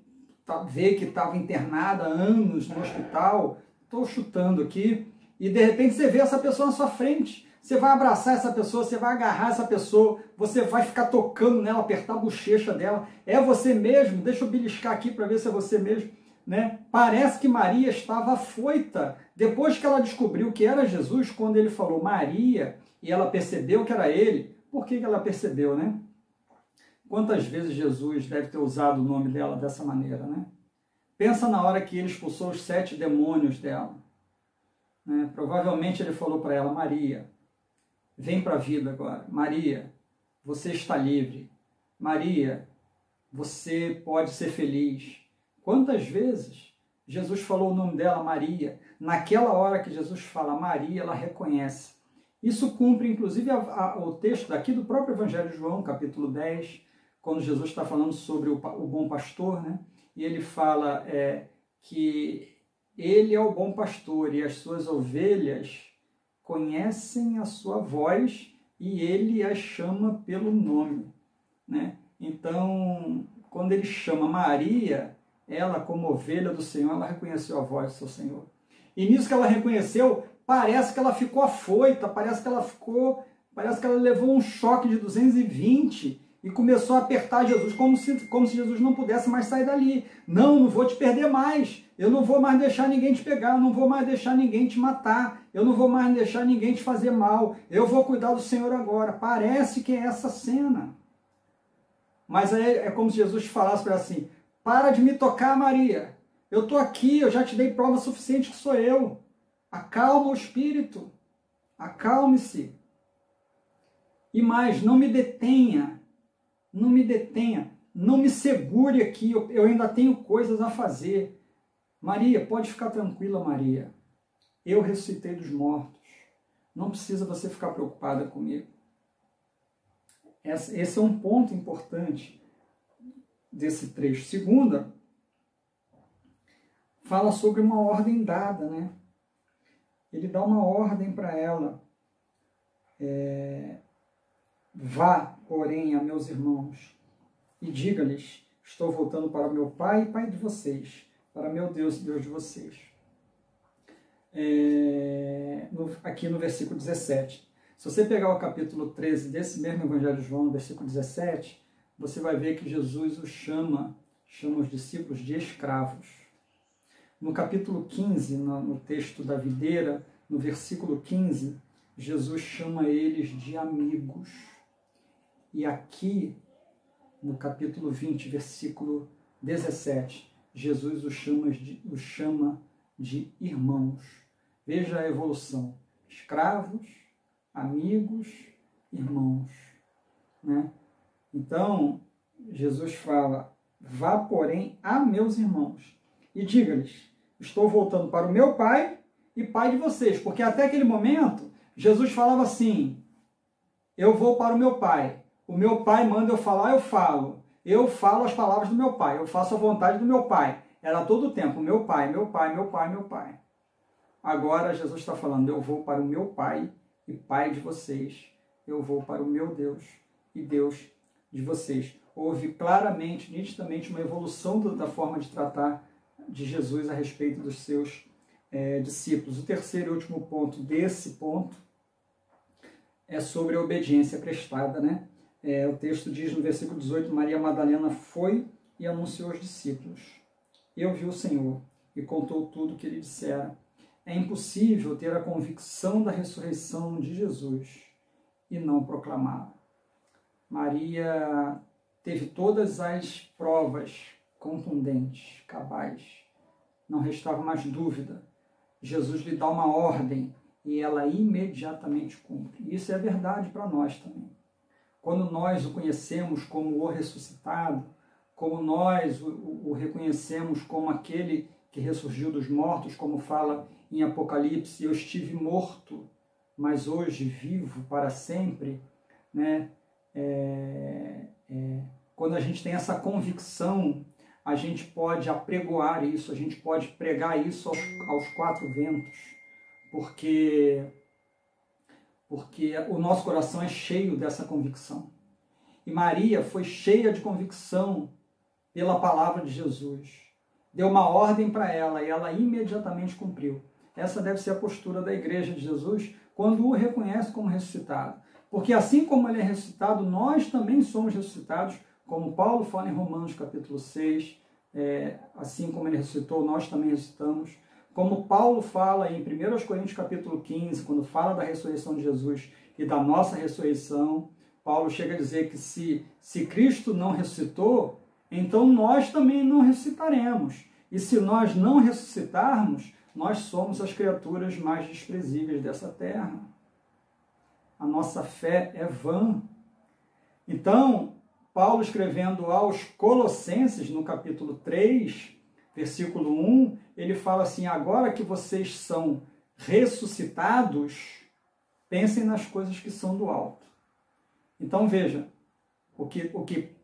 vê que estava internada há anos no hospital. Estou chutando aqui. E de repente você vê essa pessoa na sua frente. Você vai abraçar essa pessoa, você vai agarrar essa pessoa, você vai ficar tocando nela, apertar a bochecha dela. É você mesmo? Deixa eu beliscar aqui para ver se é você mesmo. Parece que Maria estava afoita. Depois que ela descobriu que era Jesus, quando ele falou Maria, e ela percebeu que era ele, por que ela percebeu, Quantas vezes Jesus deve ter usado o nome dela dessa maneira, Pensa na hora que ele expulsou os 7 demônios dela. Né? Provavelmente ele falou para ela, Maria, vem para a vida agora. Maria, você está livre. Maria, você pode ser feliz. Quantas vezes Jesus falou o nome dela, Maria? Naquela hora que Jesus fala Maria, ela reconhece. Isso cumpre, inclusive, o texto daqui do próprio Evangelho de João, capítulo 10, quando Jesus está falando sobre o bom pastor, né? E ele fala que ele é o bom pastor e as suas ovelhas conhecem a sua voz e ele as chama pelo nome, né? Então, quando ele chama Maria, ela, como ovelha do Senhor, ela reconheceu a voz do seu Senhor. E nisso que ela reconheceu, parece que ela ficou afoita, parece que ela levou um choque de 220 e começou a apertar Jesus, como se Jesus não pudesse mais sair dali. Não vou te perder mais, eu não vou mais deixar ninguém te pegar, eu não vou mais deixar ninguém te matar, eu não vou mais deixar ninguém te fazer mal, eu vou cuidar do Senhor agora. Parece que é essa cena. Mas aí é como se Jesus falasse para ela assim, para de me tocar, Maria, eu estou aqui, eu já te dei prova suficiente que sou eu. Acalma o espírito, acalme-se. E mais, não me detenha, não me segure aqui, eu ainda tenho coisas a fazer. Maria, pode ficar tranquila, Maria. Eu ressuscitei dos mortos. Não precisa você ficar preocupada comigo. Esse é um ponto importante desse trecho. Segunda, fala sobre uma ordem dada, né? Ele dá uma ordem para ela. Vá, porém, a meus irmãos, e diga-lhes, estou voltando para meu Pai e Pai de vocês, para meu Deus e Deus de vocês. Aqui no versículo 17. Se você pegar o capítulo 13 desse mesmo Evangelho de João, versículo 17, você vai ver que Jesus chama os discípulos de escravos. No capítulo 15, no texto da videira, no versículo 15, Jesus chama eles de amigos. E aqui, no capítulo 20, versículo 17, Jesus os chama de irmãos. Veja a evolução. Escravos, amigos, irmãos. Né? Então, Jesus fala, vá, porém, a meus irmãos, e diga-lhes, estou voltando para o meu Pai e Pai de vocês. Porque até aquele momento, Jesus falava assim, eu vou para o meu Pai. O meu Pai manda eu falar, eu falo. Eu falo as palavras do meu Pai. Eu faço a vontade do meu Pai. Era todo o tempo, meu Pai, meu Pai, meu Pai, meu Pai. Agora Jesus está falando, eu vou para o meu Pai e Pai de vocês. Eu vou para o meu Deus e Deus de vocês. Houve claramente, nitidamente, uma evolução da forma de tratar de Jesus a respeito dos seus discípulos. O terceiro e último ponto desse ponto é sobre a obediência prestada, né? O texto diz no versículo 18, Maria Madalena foi e anunciou aos discípulos. Eu vi o Senhor e contou tudo o que ele dissera. É impossível ter a convicção da ressurreição de Jesus e não proclamá-la. Maria teve todas as provas contundentes, cabais. Não restava mais dúvida. Jesus lhe dá uma ordem e ela imediatamente cumpre. Isso é verdade para nós também. Quando nós o conhecemos como o ressuscitado, como nós o reconhecemos como aquele que ressurgiu dos mortos, como fala em Apocalipse, eu estive morto, mas hoje vivo para sempre, né? Quando a gente tem essa convicção, a gente pode apregoar isso, a gente pode pregar isso aos quatro ventos, porque o nosso coração é cheio dessa convicção. E Maria foi cheia de convicção pela palavra de Jesus. Deu uma ordem para ela e ela imediatamente cumpriu. Essa deve ser a postura da igreja de Jesus quando o reconhece como ressuscitado. Porque assim como ele é ressuscitado, nós também somos ressuscitados, como Paulo fala em Romanos capítulo 6, assim como ele ressuscitou, nós também ressuscitamos. Como Paulo fala em 1 Coríntios capítulo 15, quando fala da ressurreição de Jesus e da nossa ressurreição, Paulo chega a dizer que se Cristo não ressuscitou, então nós também não ressuscitaremos. E se nós não ressuscitarmos, nós somos as criaturas mais desprezíveis dessa terra. A nossa fé é vã. Então, Paulo escrevendo aos Colossenses, no capítulo 3, versículo 1, ele fala assim: agora que vocês são ressuscitados, pensem nas coisas que são do alto. Então, veja, o que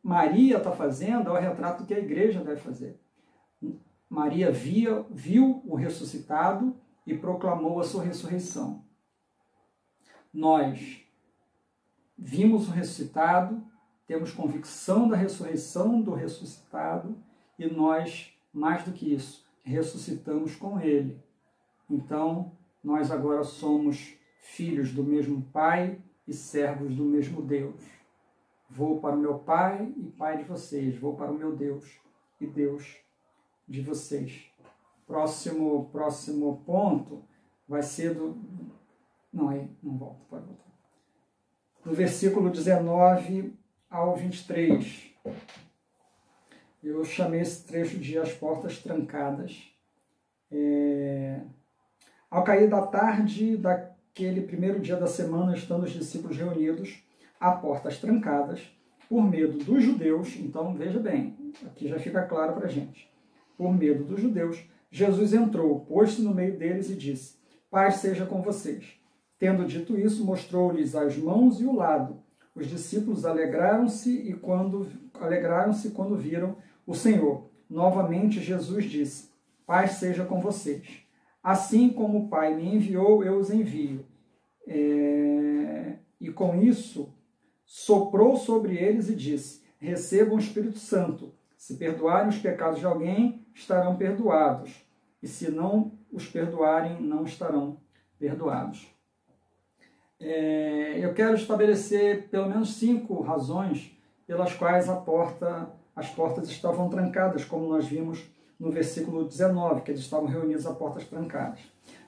Maria está fazendo é o retrato que a igreja deve fazer. Maria viu o ressuscitado e proclamou a sua ressurreição. Nós vimos o ressuscitado, temos convicção da ressurreição do ressuscitado e nós, mais do que isso, ressuscitamos com ele. Então, nós agora somos filhos do mesmo Pai e servos do mesmo Deus. Vou para o meu Pai e Pai de vocês. Vou para o meu Deus e Deus de vocês. Próximo ponto vai ser do... Não, aí não volta, pode voltar. Do versículo 19 ao 23. Eu chamei esse trecho de As Portas Trancadas. Ao cair da tarde daquele primeiro dia da semana, estando os discípulos reunidos a portas trancadas, por medo dos judeus, então veja bem, aqui já fica claro para a gente, por medo dos judeus, Jesus entrou, pôs-se no meio deles e disse: paz seja com vocês. Tendo dito isso, mostrou-lhes as mãos e o lado. Os discípulos alegraram-se quando viram o Senhor. Novamente Jesus disse: paz seja com vocês. Assim como o Pai me enviou, eu os envio. E com isso, soprou sobre eles e disse: recebam o Espírito Santo. Se perdoarem os pecados de alguém, estarão perdoados. E se não os perdoarem, não estarão perdoados. Eu quero estabelecer pelo menos 5 razões pelas quais as portas estavam trancadas, como nós vimos no versículo 19, que eles estavam reunidos a portas trancadas.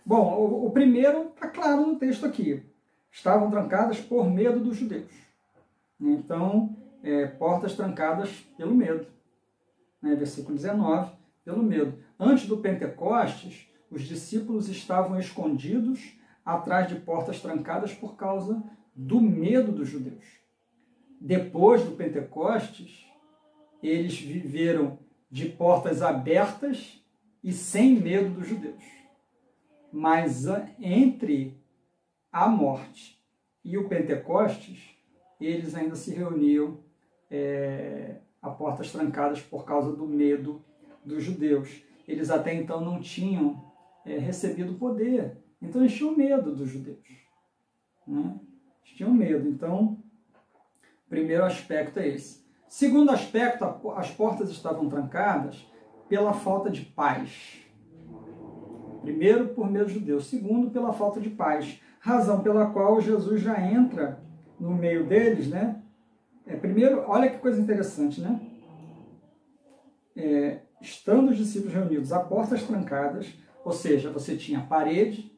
Bom, o primeiro está claro no texto aqui. Estavam trancadas por medo dos judeus. Então, portas trancadas pelo medo. Versículo 19, pelo medo. Antes do Pentecostes, os discípulos estavam escondidos atrás de portas trancadas por causa do medo dos judeus. Depois do Pentecostes, eles viveram de portas abertas e sem medo dos judeus. Mas entre a morte e o Pentecostes, eles ainda se reuniam a portas trancadas por causa do medo dos judeus. Eles até então não tinham recebido poder, então eles tinham medo dos judeus. Né? Eles tinham medo. Então, o primeiro aspecto é esse. Segundo aspecto, as portas estavam trancadas pela falta de paz. Primeiro, por medo dos judeus. Segundo, pela falta de paz. Razão pela qual Jesus já entra no meio deles, né? Primeiro, olha que coisa interessante, né? Estando os discípulos reunidos a portas trancadas, ou seja, você tinha parede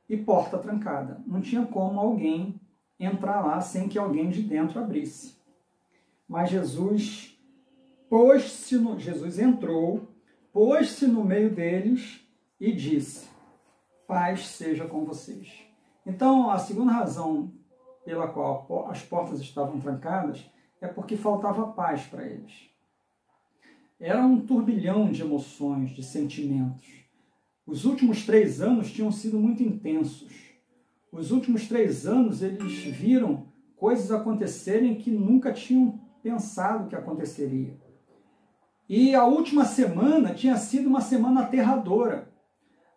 e porta trancada. Não tinha como alguém entrar lá sem que alguém de dentro abrisse. Mas Jesus entrou, pôs-se no meio deles e disse: paz seja com vocês. Então, a segunda razão pela qual as portas estavam trancadas é porque faltava paz para eles. Era um turbilhão de emoções, de sentimentos. Os últimos 3 anos tinham sido muito intensos. Os últimos 3 anos eles viram coisas acontecerem que nunca tinham pensado que aconteceria. E a última semana tinha sido uma semana aterradora.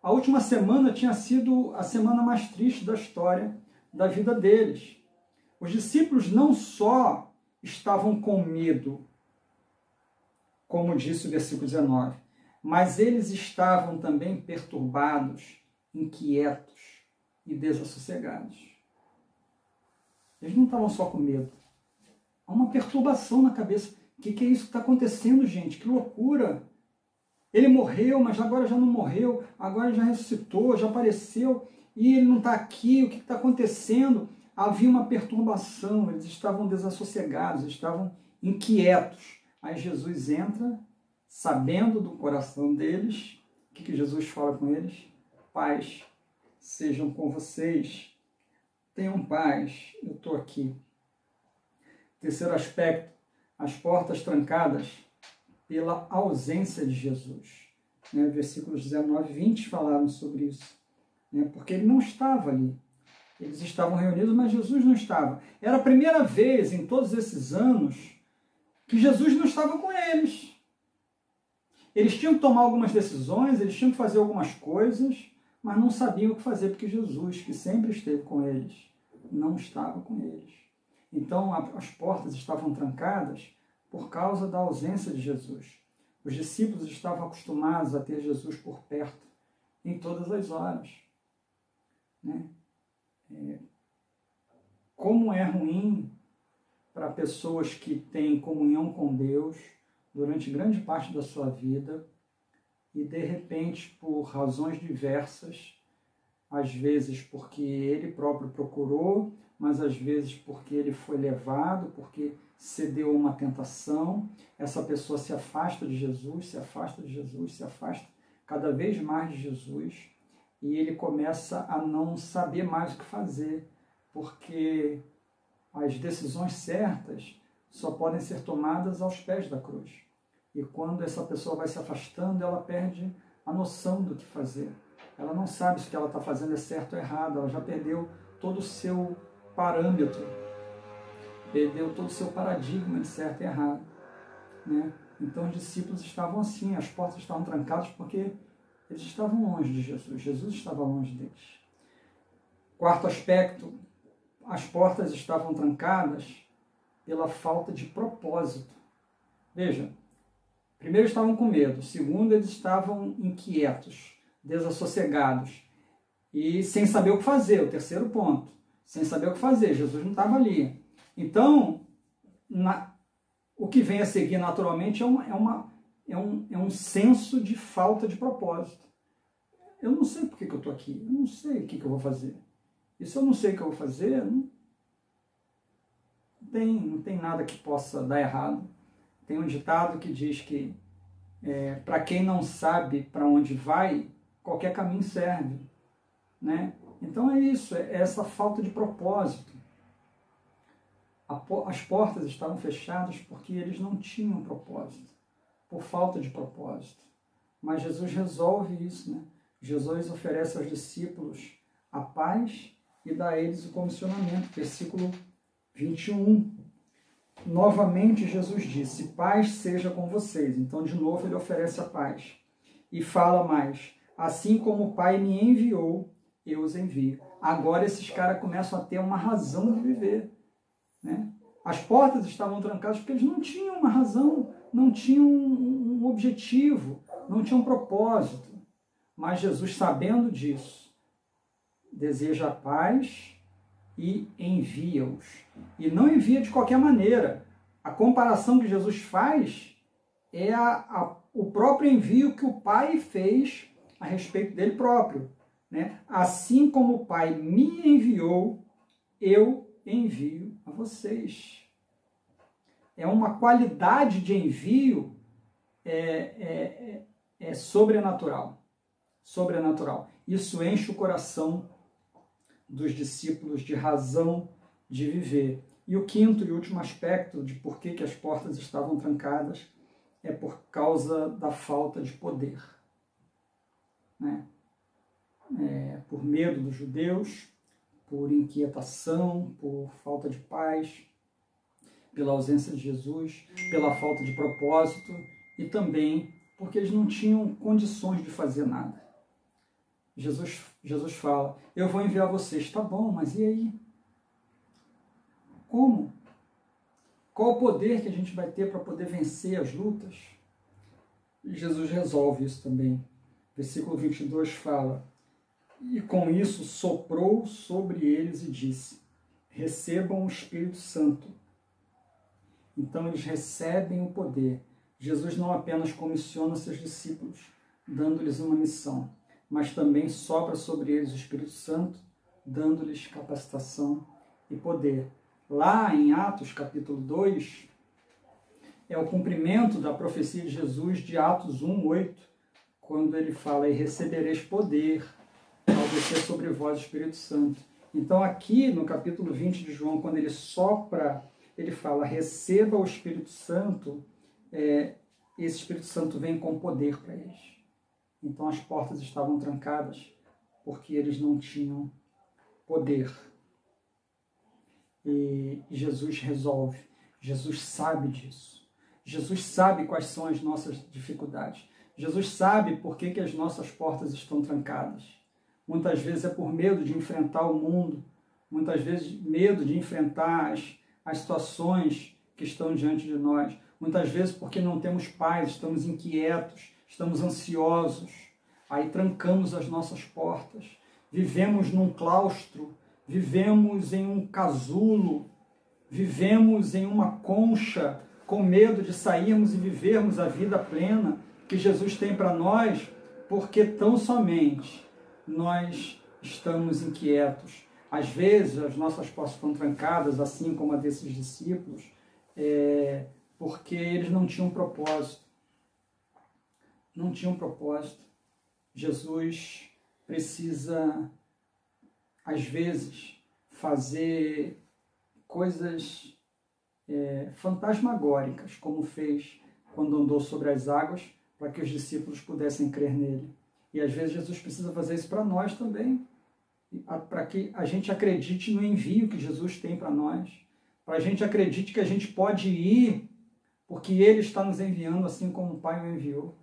A última semana tinha sido a semana mais triste da história da vida deles. Os discípulos não só estavam com medo, como disse o versículo 19, mas eles estavam também perturbados, inquietos e desassossegados. Eles não estavam só com medo. Há uma perturbação na cabeça. O que é isso que está acontecendo, gente? Que loucura! Ele morreu, mas agora já não morreu, agora já ressuscitou, já apareceu, e ele não está aqui, o que está acontecendo? Havia uma perturbação, eles estavam desassossegados, estavam inquietos. Aí Jesus entra, sabendo do coração deles. O que Jesus fala com eles? Paz sejam com vocês. Tenham paz, eu estou aqui. Terceiro aspecto, as portas trancadas pela ausência de Jesus. Versículos 19 e 20 falaram sobre isso. Porque ele não estava ali. Eles estavam reunidos, mas Jesus não estava. Era a primeira vez em todos esses anos que Jesus não estava com eles. Eles tinham que tomar algumas decisões, eles tinham que fazer algumas coisas, mas não sabiam o que fazer, porque Jesus, que sempre esteve com eles, não estava com eles. Então, as portas estavam trancadas por causa da ausência de Jesus. Os discípulos estavam acostumados a ter Jesus por perto, em todas as horas. Como é ruim para pessoas que têm comunhão com Deus durante grande parte da sua vida e, de repente, por razões diversas, às vezes porque ele próprio procurou, mas às vezes porque ele foi levado, porque cedeu a uma tentação, essa pessoa se afasta de Jesus, se afasta de Jesus, se afasta cada vez mais de Jesus, e ele começa a não saber mais o que fazer, porque as decisões certas só podem ser tomadas aos pés da cruz. E quando essa pessoa vai se afastando, ela perde a noção do que fazer. Ela não sabe se o que ela está fazendo é certo ou errado, ela já perdeu todo o seu parâmetro, perdeu todo o seu paradigma de certo e errado. Então os discípulos estavam assim, as portas estavam trancadas porque eles estavam longe de Jesus, Jesus estava longe deles. Quarto aspecto, as portas estavam trancadas pela falta de propósito. Veja, primeiro estavam com medo, segundo eles estavam inquietos, desassossegados e sem saber o que fazer, o terceiro ponto, sem saber o que fazer, Jesus não estava ali. Então, o que vem a seguir naturalmente é um senso de falta de propósito. Eu não sei por que eu estou aqui, eu não sei o que eu vou fazer. E se eu não sei o que eu vou fazer, não tem nada que possa dar errado. Tem um ditado que diz que para quem não sabe para onde vai, qualquer caminho serve. Então é isso, é essa falta de propósito. As portas estavam fechadas porque eles não tinham propósito, por falta de propósito. Mas Jesus resolve isso. Jesus oferece aos discípulos a paz e dá a eles o comissionamento. Versículo 21. Novamente Jesus disse, paz seja com vocês. Então, de novo, ele oferece a paz. E fala mais, assim como o Pai me enviou, eu os envio. Agora esses caras começam a ter uma razão de viver. As portas estavam trancadas porque eles não tinham uma razão, não tinham um objetivo, não tinham um propósito. Mas Jesus, sabendo disso, deseja a paz e envia-os. E não envia de qualquer maneira. A comparação que Jesus faz é o próprio envio que o Pai fez a respeito dele próprio. Assim como o Pai me enviou, eu envio a vocês. É uma qualidade de envio sobrenatural. Sobrenatural. Isso enche o coração dos discípulos de razão de viver. E o quinto e último aspecto de por que as portas estavam trancadas é por causa da falta de poder. Por medo dos judeus, por inquietação, por falta de paz, pela ausência de Jesus, pela falta de propósito e também porque eles não tinham condições de fazer nada. Jesus fala, eu vou enviar vocês. Tá bom, mas e aí? Como? Qual o poder que a gente vai ter para poder vencer as lutas? E Jesus resolve isso também. Versículo 22 fala, e com isso soprou sobre eles e disse, recebam o Espírito Santo. Então eles recebem o poder. Jesus não apenas comissiona seus discípulos, dando-lhes uma missão, mas também sopra sobre eles o Espírito Santo, dando-lhes capacitação e poder. Lá em Atos, capítulo 2, é o cumprimento da profecia de Jesus de Atos 1:8, quando ele fala, e recebereis poder ao descer sobre vós o Espírito Santo. Então aqui no capítulo 20 de João, quando ele sopra, ele fala, receba o Espírito Santo, esse Espírito Santo vem com poder para eles. Então as portas estavam trancadas porque eles não tinham poder. E Jesus resolve. Jesus sabe disso. Jesus sabe quais são as nossas dificuldades. Jesus sabe por que as nossas portas estão trancadas. Muitas vezes é por medo de enfrentar o mundo, muitas vezes medo de enfrentar as situações que estão diante de nós. Muitas vezes porque não temos paz, estamos inquietos, estamos ansiosos. Aí trancamos as nossas portas. Vivemos num claustro, vivemos em um casulo, vivemos em uma concha, com medo de sairmos e vivermos a vida plena que Jesus tem para nós, porque tão somente nós estamos inquietos. Às vezes as nossas portas estão trancadas, assim como a desses discípulos, porque eles não tinham propósito. Não tinham propósito. Jesus precisa, às vezes, fazer coisas fantasmagóricas, como fez quando andou sobre as águas, para que os discípulos pudessem crer nele. E às vezes Jesus precisa fazer isso para nós também, para que a gente acredite no envio que Jesus tem para nós, para a gente acredite que a gente pode ir, porque Ele está nos enviando assim como o Pai o enviou.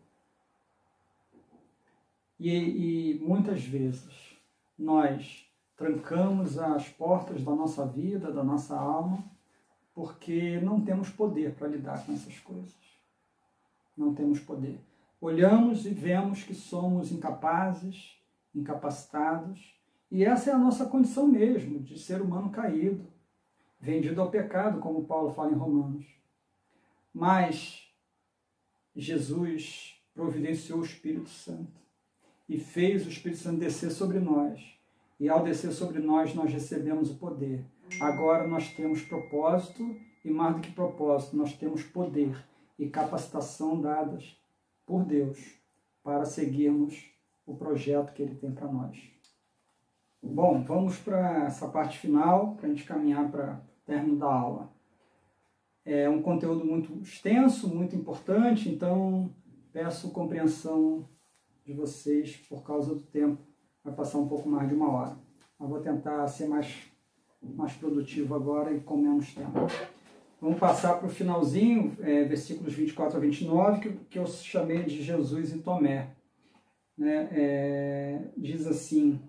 E muitas vezes nós trancamos as portas da nossa vida, da nossa alma, porque não temos poder para lidar com essas coisas. Não temos poder. Olhamos e vemos que somos incapazes, incapacitados, e essa é a nossa condição mesmo, de ser humano caído, vendido ao pecado, como Paulo fala em Romanos. Mas Jesus providenciou o Espírito Santo e fez o Espírito Santo descer sobre nós. E ao descer sobre nós, nós recebemos o poder. Agora nós temos propósito, e mais do que propósito, nós temos poder e capacitação dadas por Deus para seguirmos o projeto que Ele tem para nós. Bom, vamos para essa parte final, para a gente caminhar para o término da aula. É um conteúdo muito extenso, muito importante, então peço compreensão de vocês por causa do tempo. Vai passar um pouco mais de 1 hora. Mas vou tentar ser mais produtivo agora e com menos tempo. Vamos passar para o finalzinho, versículos 24 a 29, que eu chamei de Jesus e Tomé. Diz assim,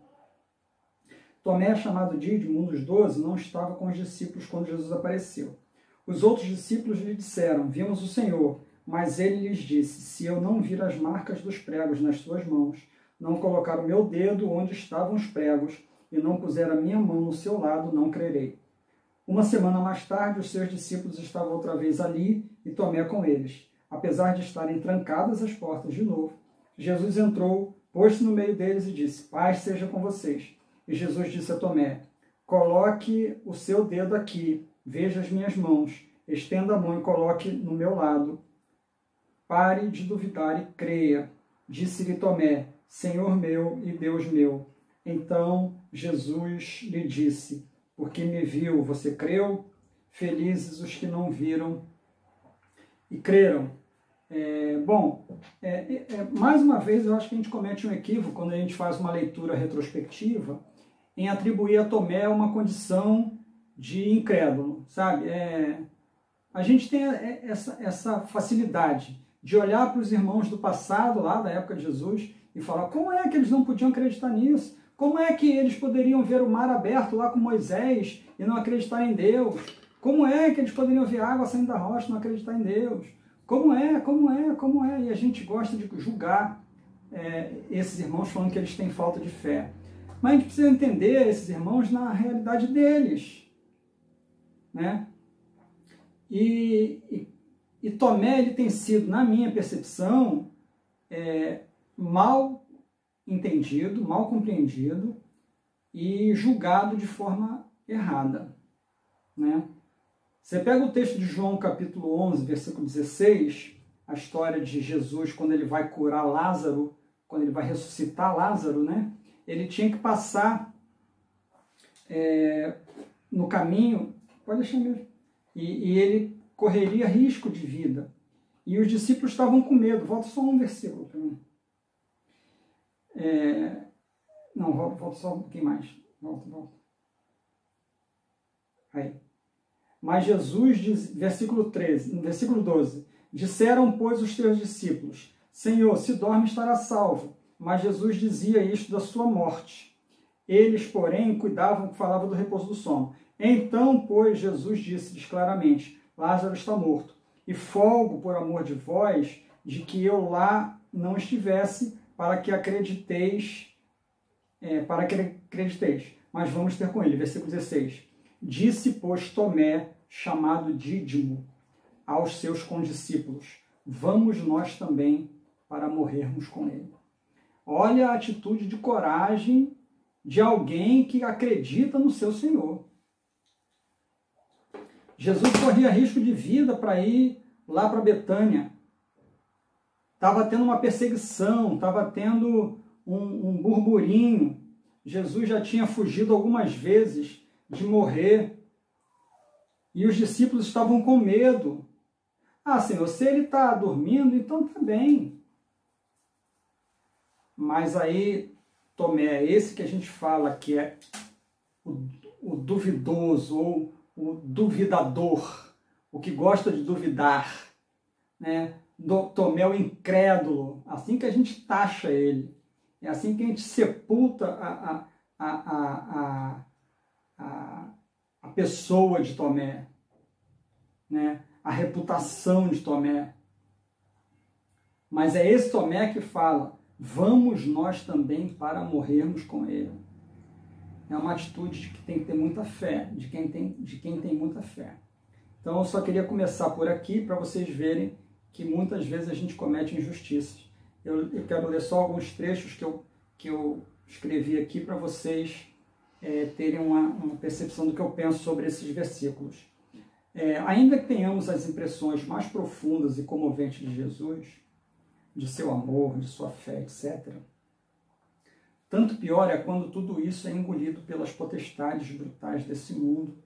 Tomé, chamado Dídimo, um dos 12, não estava com os discípulos quando Jesus apareceu. Os outros discípulos lhe disseram, vimos o Senhor, mas ele lhes disse, se eu não vir as marcas dos pregos nas suas mãos, não colocar o meu dedo onde estavam os pregos e não puser a minha mão no seu lado, não crerei. 1 semana mais tarde, os seus discípulos estavam outra vez ali e Tomé com eles. Apesar de estarem trancadas as portas de novo, Jesus entrou, pôs-se no meio deles e disse, paz seja com vocês. E Jesus disse a Tomé, coloque o seu dedo aqui, veja as minhas mãos, estenda a mão e coloque no meu lado. Pare de duvidar e creia. Disse-lhe Tomé, Senhor meu e Deus meu. Então Jesus lhe disse, porque me viu, você creu? Felizes os que não viram e creram. Mais uma vez, eu acho que a gente comete um equívoco quando a gente faz uma leitura retrospectiva em atribuir a Tomé uma condição de incrédulo, sabe? A gente tem essa facilidade de olhar para os irmãos do passado, lá da época de Jesus, e falar, como é que eles não podiam acreditar nisso? Como é que eles poderiam ver o mar aberto lá com Moisés e não acreditar em Deus? Como é que eles poderiam ver água saindo da rocha e não acreditar em Deus? Como é? E a gente gosta de julgar esses irmãos falando que eles têm falta de fé. Mas a gente precisa entender esses irmãos na realidade deles. Né? E Tomé, ele tem sido, na minha percepção, mal entendido, mal compreendido e julgado de forma errada. Né? Você pega o texto de João capítulo 11, versículo 16, a história de Jesus quando ele vai curar Lázaro, quando ele vai ressuscitar Lázaro, né? Ele tinha que passar no caminho, pode deixar mesmo, e ele correria risco de vida. E os discípulos estavam com medo. Volta só um versículo para mim. Não, volta só um pouquinho mais. Volta. Aí. Mas Jesus diz, versículo 13, no versículo 12, disseram, pois, os teus discípulos, Senhor, se dorme, estará salvo. Mas Jesus dizia isto da sua morte. Eles, porém, cuidavam, falavam do repouso do sono. Então, pois, Jesus disse-lhes claramente, Lázaro está morto, e folgo por amor de vós, de que eu lá não estivesse, para que acrediteis, mas vamos ter com ele. Versículo 16. Disse, pois, Tomé, chamado Dídimo, aos seus condiscípulos, vamos nós também para morrermos com ele. Olha a atitude de coragem de alguém que acredita no seu Senhor. Jesus corria risco de vida para ir lá para Betânia. Estava tendo uma perseguição, estava tendo um burburinho. Jesus já tinha fugido algumas vezes de morrer. E os discípulos estavam com medo. Ah, Senhor, se ele está dormindo, então está bem. Mas aí, Tomé, esse que a gente fala que é o duvidoso ou o duvidador, o que gosta de duvidar, né? Tomé o incrédulo, assim que a gente taxa ele, é assim que a gente sepulta a pessoa de Tomé, né? A reputação de Tomé. Mas é esse Tomé que fala, vamos nós também para morrermos com ele. É uma atitude de que tem que ter muita fé, de quem tem muita fé. Então eu só queria começar por aqui para vocês verem que muitas vezes a gente comete injustiças. Eu quero ler só alguns trechos que eu escrevi aqui para vocês terem uma percepção do que eu penso sobre esses versículos. Ainda que tenhamos as impressões mais profundas e comoventes de Jesus, de seu amor, de sua fé, etc., tanto pior é quando tudo isso é engolido pelas potestades brutais desse mundo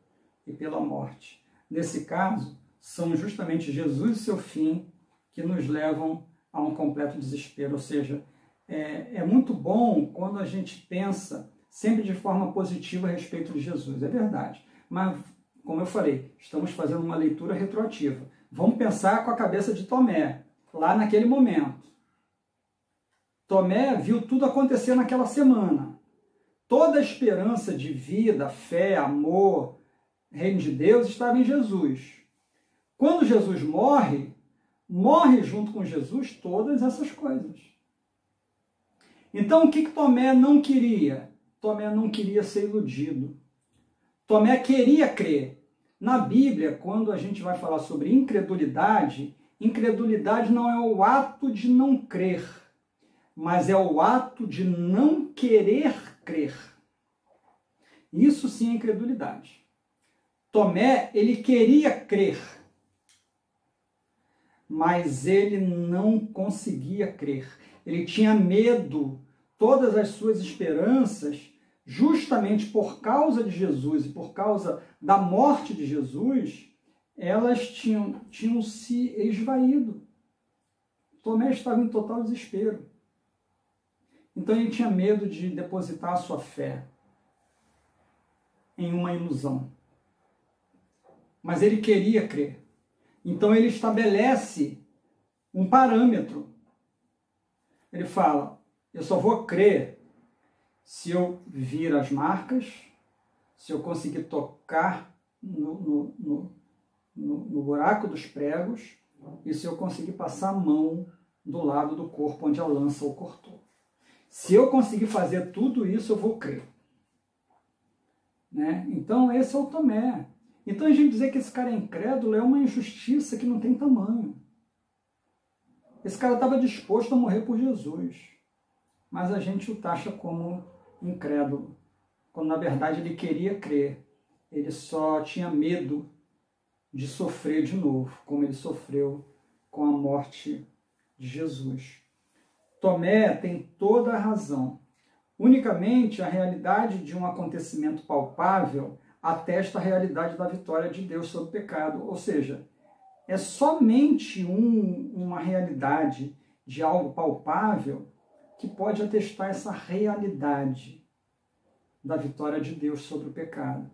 e pela morte. Nesse caso, são justamente Jesus e seu fim que nos levam a um completo desespero. Ou seja, é muito bom quando a gente pensa sempre de forma positiva a respeito de Jesus, é verdade. Mas, como eu falei, estamos fazendo uma leitura retroativa. Vamos pensar com a cabeça de Tomé, lá naquele momento. Tomé viu tudo acontecer naquela semana. Toda a esperança de vida, fé, amor, reino de Deus estava em Jesus. Quando Jesus morre junto com Jesus todas essas coisas. Então o que Tomé não queria? Tomé não queria ser iludido. Tomé queria crer. Na Bíblia, quando a gente vai falar sobre incredulidade, incredulidade não é o ato de não crer, mas é o ato de não querer crer. Isso sim é incredulidade. Tomé, ele queria crer, mas ele não conseguia crer. Ele tinha medo. Todas as suas esperanças, justamente por causa de Jesus e por causa da morte de Jesus, elas tinham se esvaído. Tomé estava em total desespero. Então ele tinha medo de depositar a sua fé em uma ilusão. Mas ele queria crer. Então ele estabelece um parâmetro. Ele fala, eu só vou crer se eu vir as marcas, se eu conseguir tocar no buraco dos pregos e se eu conseguir passar a mão do lado do corpo onde a lança o cortou. Se eu conseguir fazer tudo isso, eu vou crer. Né? Então, esse é o Tomé. Então, a gente dizer que esse cara é incrédulo é uma injustiça que não tem tamanho. Esse cara estava disposto a morrer por Jesus, mas a gente o taxa como incrédulo, quando na verdade ele queria crer. Ele só tinha medo de sofrer de novo, como ele sofreu com a morte de Jesus. Tomé tem toda a razão. Unicamente a realidade de um acontecimento palpável atesta a realidade da vitória de Deus sobre o pecado. Ou seja, é somente uma realidade de algo palpável que pode atestar essa realidade da vitória de Deus sobre o pecado.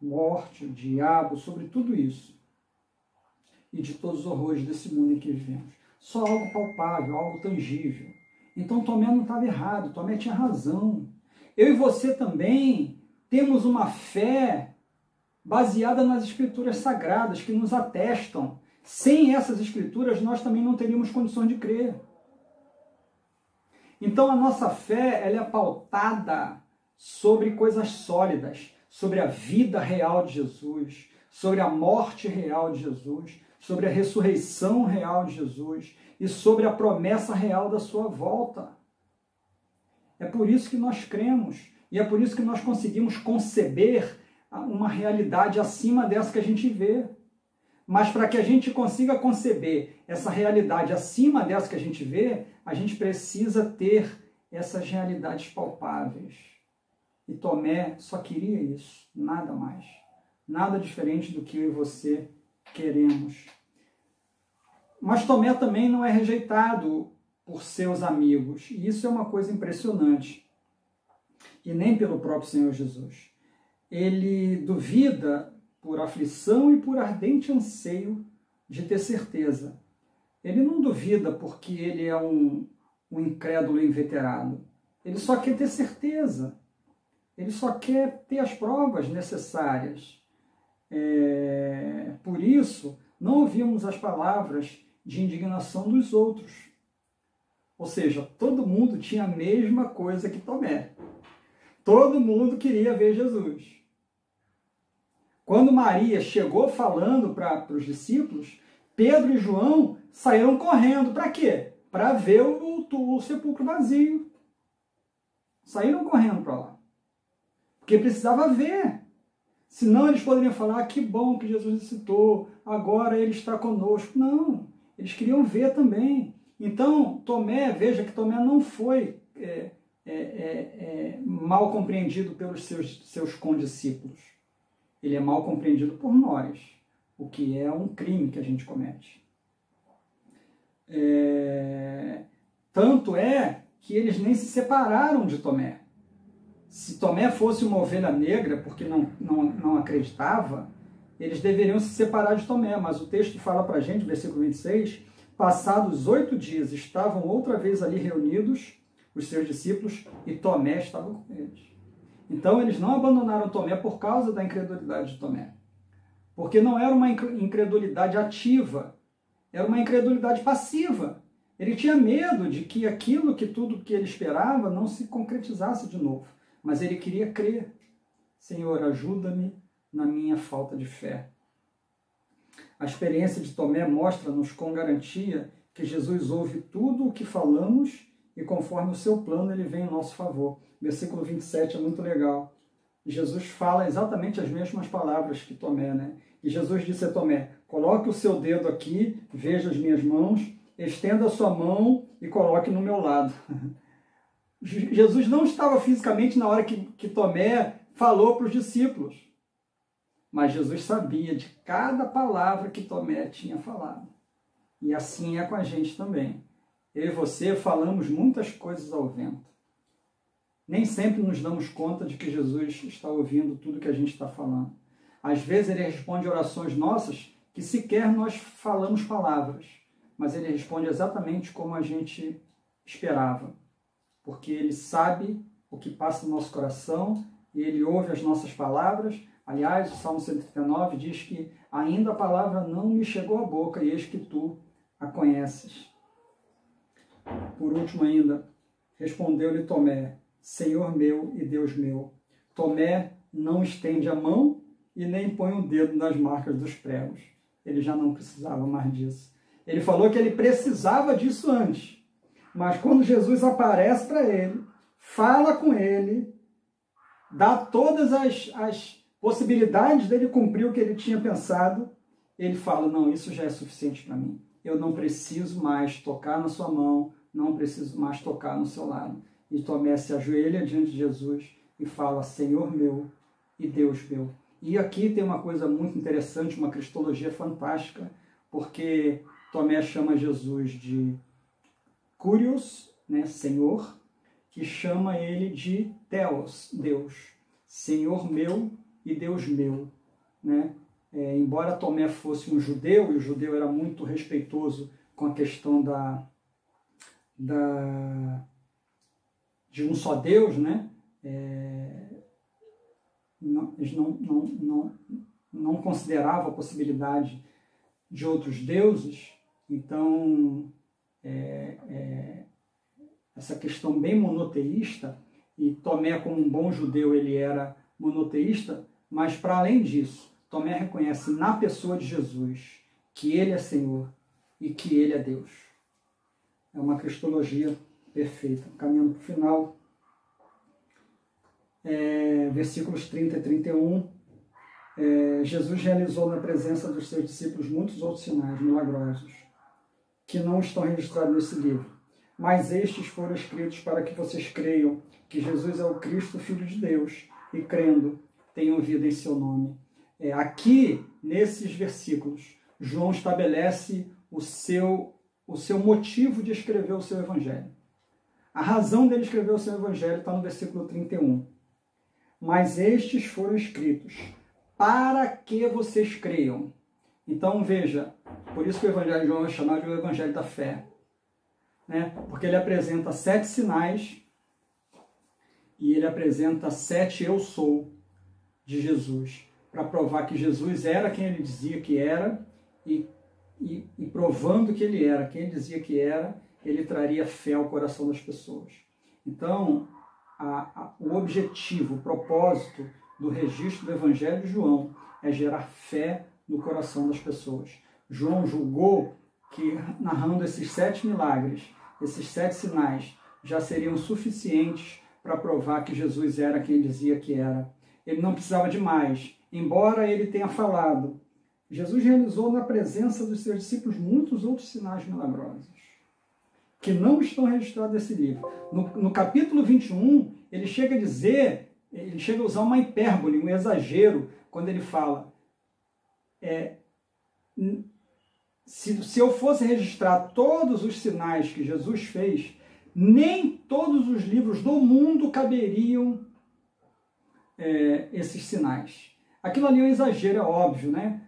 Morte, o diabo, sobre tudo isso. E de todos os horrores desse mundo em que vivemos. Só algo palpável, algo tangível. Então Tomé não estava errado, Tomé tinha razão. Eu e você também temos uma fé baseada nas escrituras sagradas que nos atestam. Sem essas escrituras nós também não teríamos condições de crer. Então a nossa fé ela é pautada sobre coisas sólidas, sobre a vida real de Jesus, sobre a morte real de Jesus, sobre a ressurreição real de Jesus e sobre a promessa real da sua volta. É por isso que nós cremos e é por isso que nós conseguimos conceber uma realidade acima dessa que a gente vê. Mas para que a gente consiga conceber essa realidade acima dessa que a gente vê, a gente precisa ter essas realidades palpáveis. E Tomé só queria isso, nada mais. Nada diferente do que eu e você queremos. Mas Tomé também não é rejeitado por seus amigos. E isso é uma coisa impressionante. E nem pelo próprio Senhor Jesus. Ele duvida por aflição e por ardente anseio de ter certeza. Ele não duvida porque ele é um incrédulo inveterado. Ele só quer ter certeza. Ele só quer ter as provas necessárias. Por isso, não ouvimos as palavras de indignação dos outros. Ou seja, todo mundo tinha a mesma coisa que Tomé. Todo mundo queria ver Jesus. Quando Maria chegou falando para os discípulos, Pedro e João saíram correndo. Para quê? Para ver o sepulcro vazio. Saíram correndo para lá. Porque precisava ver. Senão eles poderiam falar, que bom que Jesus ressuscitou, agora ele está conosco. Não, eles queriam ver também. Então, Tomé, veja que Tomé não foi mal compreendido pelos seus condiscípulos. Ele é mal compreendido por nós, o que é um crime que a gente comete. Tanto é que eles nem se separaram de Tomé. Se Tomé fosse uma ovelha negra, porque não acreditava, eles deveriam se separar de Tomé. Mas o texto fala para a gente, versículo 26, passados 8 dias, estavam outra vez ali reunidos os seus discípulos e Tomé estava com eles. Então eles não abandonaram Tomé por causa da incredulidade de Tomé. Porque não era uma incredulidade ativa, era uma incredulidade passiva. Ele tinha medo de que tudo que ele esperava não se concretizasse de novo. Mas ele queria crer. Senhor, ajuda-me na minha falta de fé. A experiência de Tomé mostra-nos com garantia que Jesus ouve tudo o que falamos e conforme o seu plano ele vem em nosso favor. Versículo 27 é muito legal. Jesus fala exatamente as mesmas palavras que Tomé, né? E Jesus disse a Tomé, coloque o seu dedo aqui, veja as minhas mãos, estenda a sua mão e coloque no meu lado. Jesus não estava fisicamente na hora que Tomé falou para os discípulos. Mas Jesus sabia de cada palavra que Tomé tinha falado. E assim é com a gente também. Eu e você falamos muitas coisas ao vento. Nem sempre nos damos conta de que Jesus está ouvindo tudo que a gente está falando. Às vezes ele responde orações nossas que sequer nós falamos palavras. Mas ele responde exatamente como a gente esperava. Porque ele sabe o que passa no nosso coração e ele ouve as nossas palavras. Aliás, o Salmo 139 diz que ainda a palavra não me chegou à boca e eis que tu a conheces. Por último ainda, respondeu-lhe Tomé, Senhor meu e Deus meu. Tomé não estende a mão e nem põe o dedo nas marcas dos pregos. Ele já não precisava mais disso. Ele falou que ele precisava disso antes. Mas quando Jesus aparece para ele, fala com ele, dá todas as possibilidades dele cumprir o que ele tinha pensado, ele fala, não, isso já é suficiente para mim. Eu não preciso mais tocar na sua mão, não preciso mais tocar no seu lado. E Tomé se ajoelha diante de Jesus e fala, Senhor meu e Deus meu. E aqui tem uma coisa muito interessante, uma cristologia fantástica, porque Tomé chama Jesus de Kyrios, né, Senhor, que chama ele de Theos, Deus, Senhor meu e Deus meu, né? Embora Tomé fosse um judeu, e o judeu era muito respeitoso com a questão de um só Deus, né? Eles não consideravam a possibilidade de outros deuses, então essa questão bem monoteísta, e Tomé, como um bom judeu, ele era monoteísta, mas para além disso, Tomé reconhece na pessoa de Jesus que ele é Senhor e que ele é Deus. É uma cristologia perfeita. Caminhando para o final, versículos 30 e 31, Jesus realizou na presença dos seus discípulos muitos outros sinais milagrosos que não estão registrados nesse livro, mas estes foram escritos para que vocês creiam que Jesus é o Cristo, Filho de Deus, e crendo, tenham vida em seu nome. Aqui, nesses versículos, João estabelece o seu motivo de escrever o seu evangelho. A razão dele escrever o seu evangelho está no versículo 31. Mas estes foram escritos para que vocês creiam. Então, veja, por isso que o evangelho de João é chamado de o evangelho da fé, né? Porque ele apresenta 7 sinais e ele apresenta 7 eu sou de Jesus, para provar que Jesus era quem ele dizia que era, e provando que ele era quem ele dizia que era, ele traria fé ao coração das pessoas. Então, o objetivo, o propósito do registro do Evangelho de João é gerar fé no coração das pessoas. João julgou que, narrando esses 7 milagres, esses 7 sinais, já seriam suficientes para provar que Jesus era quem dizia que era. Ele não precisava de mais, embora ele tenha falado. Jesus realizou na presença dos seus discípulos muitos outros sinais milagrosos, que não estão registrados nesse livro. No capítulo 21, ele chega a dizer, ele chega a usar uma hipérbole, um exagero, quando ele fala, se eu fosse registrar todos os sinais que Jesus fez, nem todos os livros do mundo caberiam esses sinais. Aquilo ali é um exagero, é óbvio, né?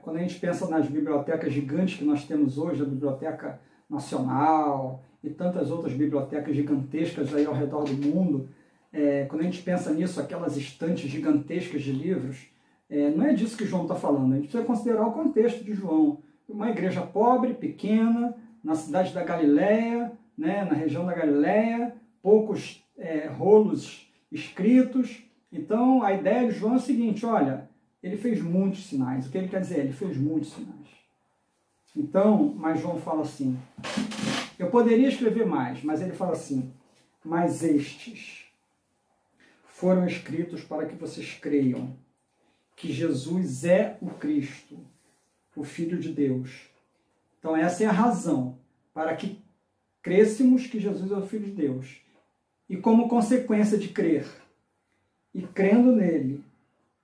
Quando a gente pensa nas bibliotecas gigantes que nós temos hoje, a Biblioteca Nacional e tantas outras bibliotecas gigantescas aí ao redor do mundo, quando a gente pensa nisso, aquelas estantes gigantescas de livros, não é disso que João está falando. A gente precisa considerar o contexto de João. Uma igreja pobre, pequena, na cidade da Galileia, né, na região da Galileia, poucos rolos escritos. Então, a ideia de João é o seguinte, olha, ele fez muitos sinais. O que ele quer dizer? Ele fez muitos sinais. Então, mas João fala assim, eu poderia escrever mais, mas ele fala assim, mas estes foram escritos para que vocês creiam que Jesus é o Cristo, o Filho de Deus. Então, essa é a razão para que crêssemos que Jesus é o Filho de Deus. E como consequência de crer, e crendo nele,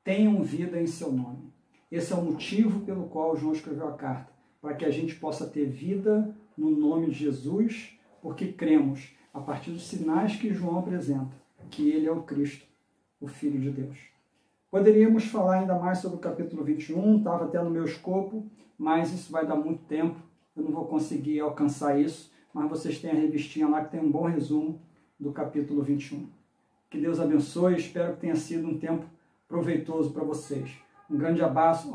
tenham vida em seu nome. Esse é o motivo pelo qual João escreveu a carta, para que a gente possa ter vida no nome de Jesus, porque cremos, a partir dos sinais que João apresenta, que ele é o Cristo, o Filho de Deus. Poderíamos falar ainda mais sobre o capítulo 21, estava até no meu escopo, mas isso vai dar muito tempo, eu não vou conseguir alcançar isso, mas vocês têm a revistinha lá que tem um bom resumo do capítulo 21. Que Deus abençoe, espero que tenha sido um tempo proveitoso para vocês. Um grande abraço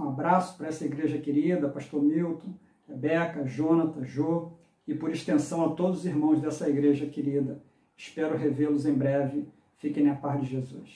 para essa igreja querida, pastor Milton, Rebeca, Jonathan, Jô, e por extensão a todos os irmãos dessa igreja querida. Espero revê-los em breve. Fiquem na paz de Jesus.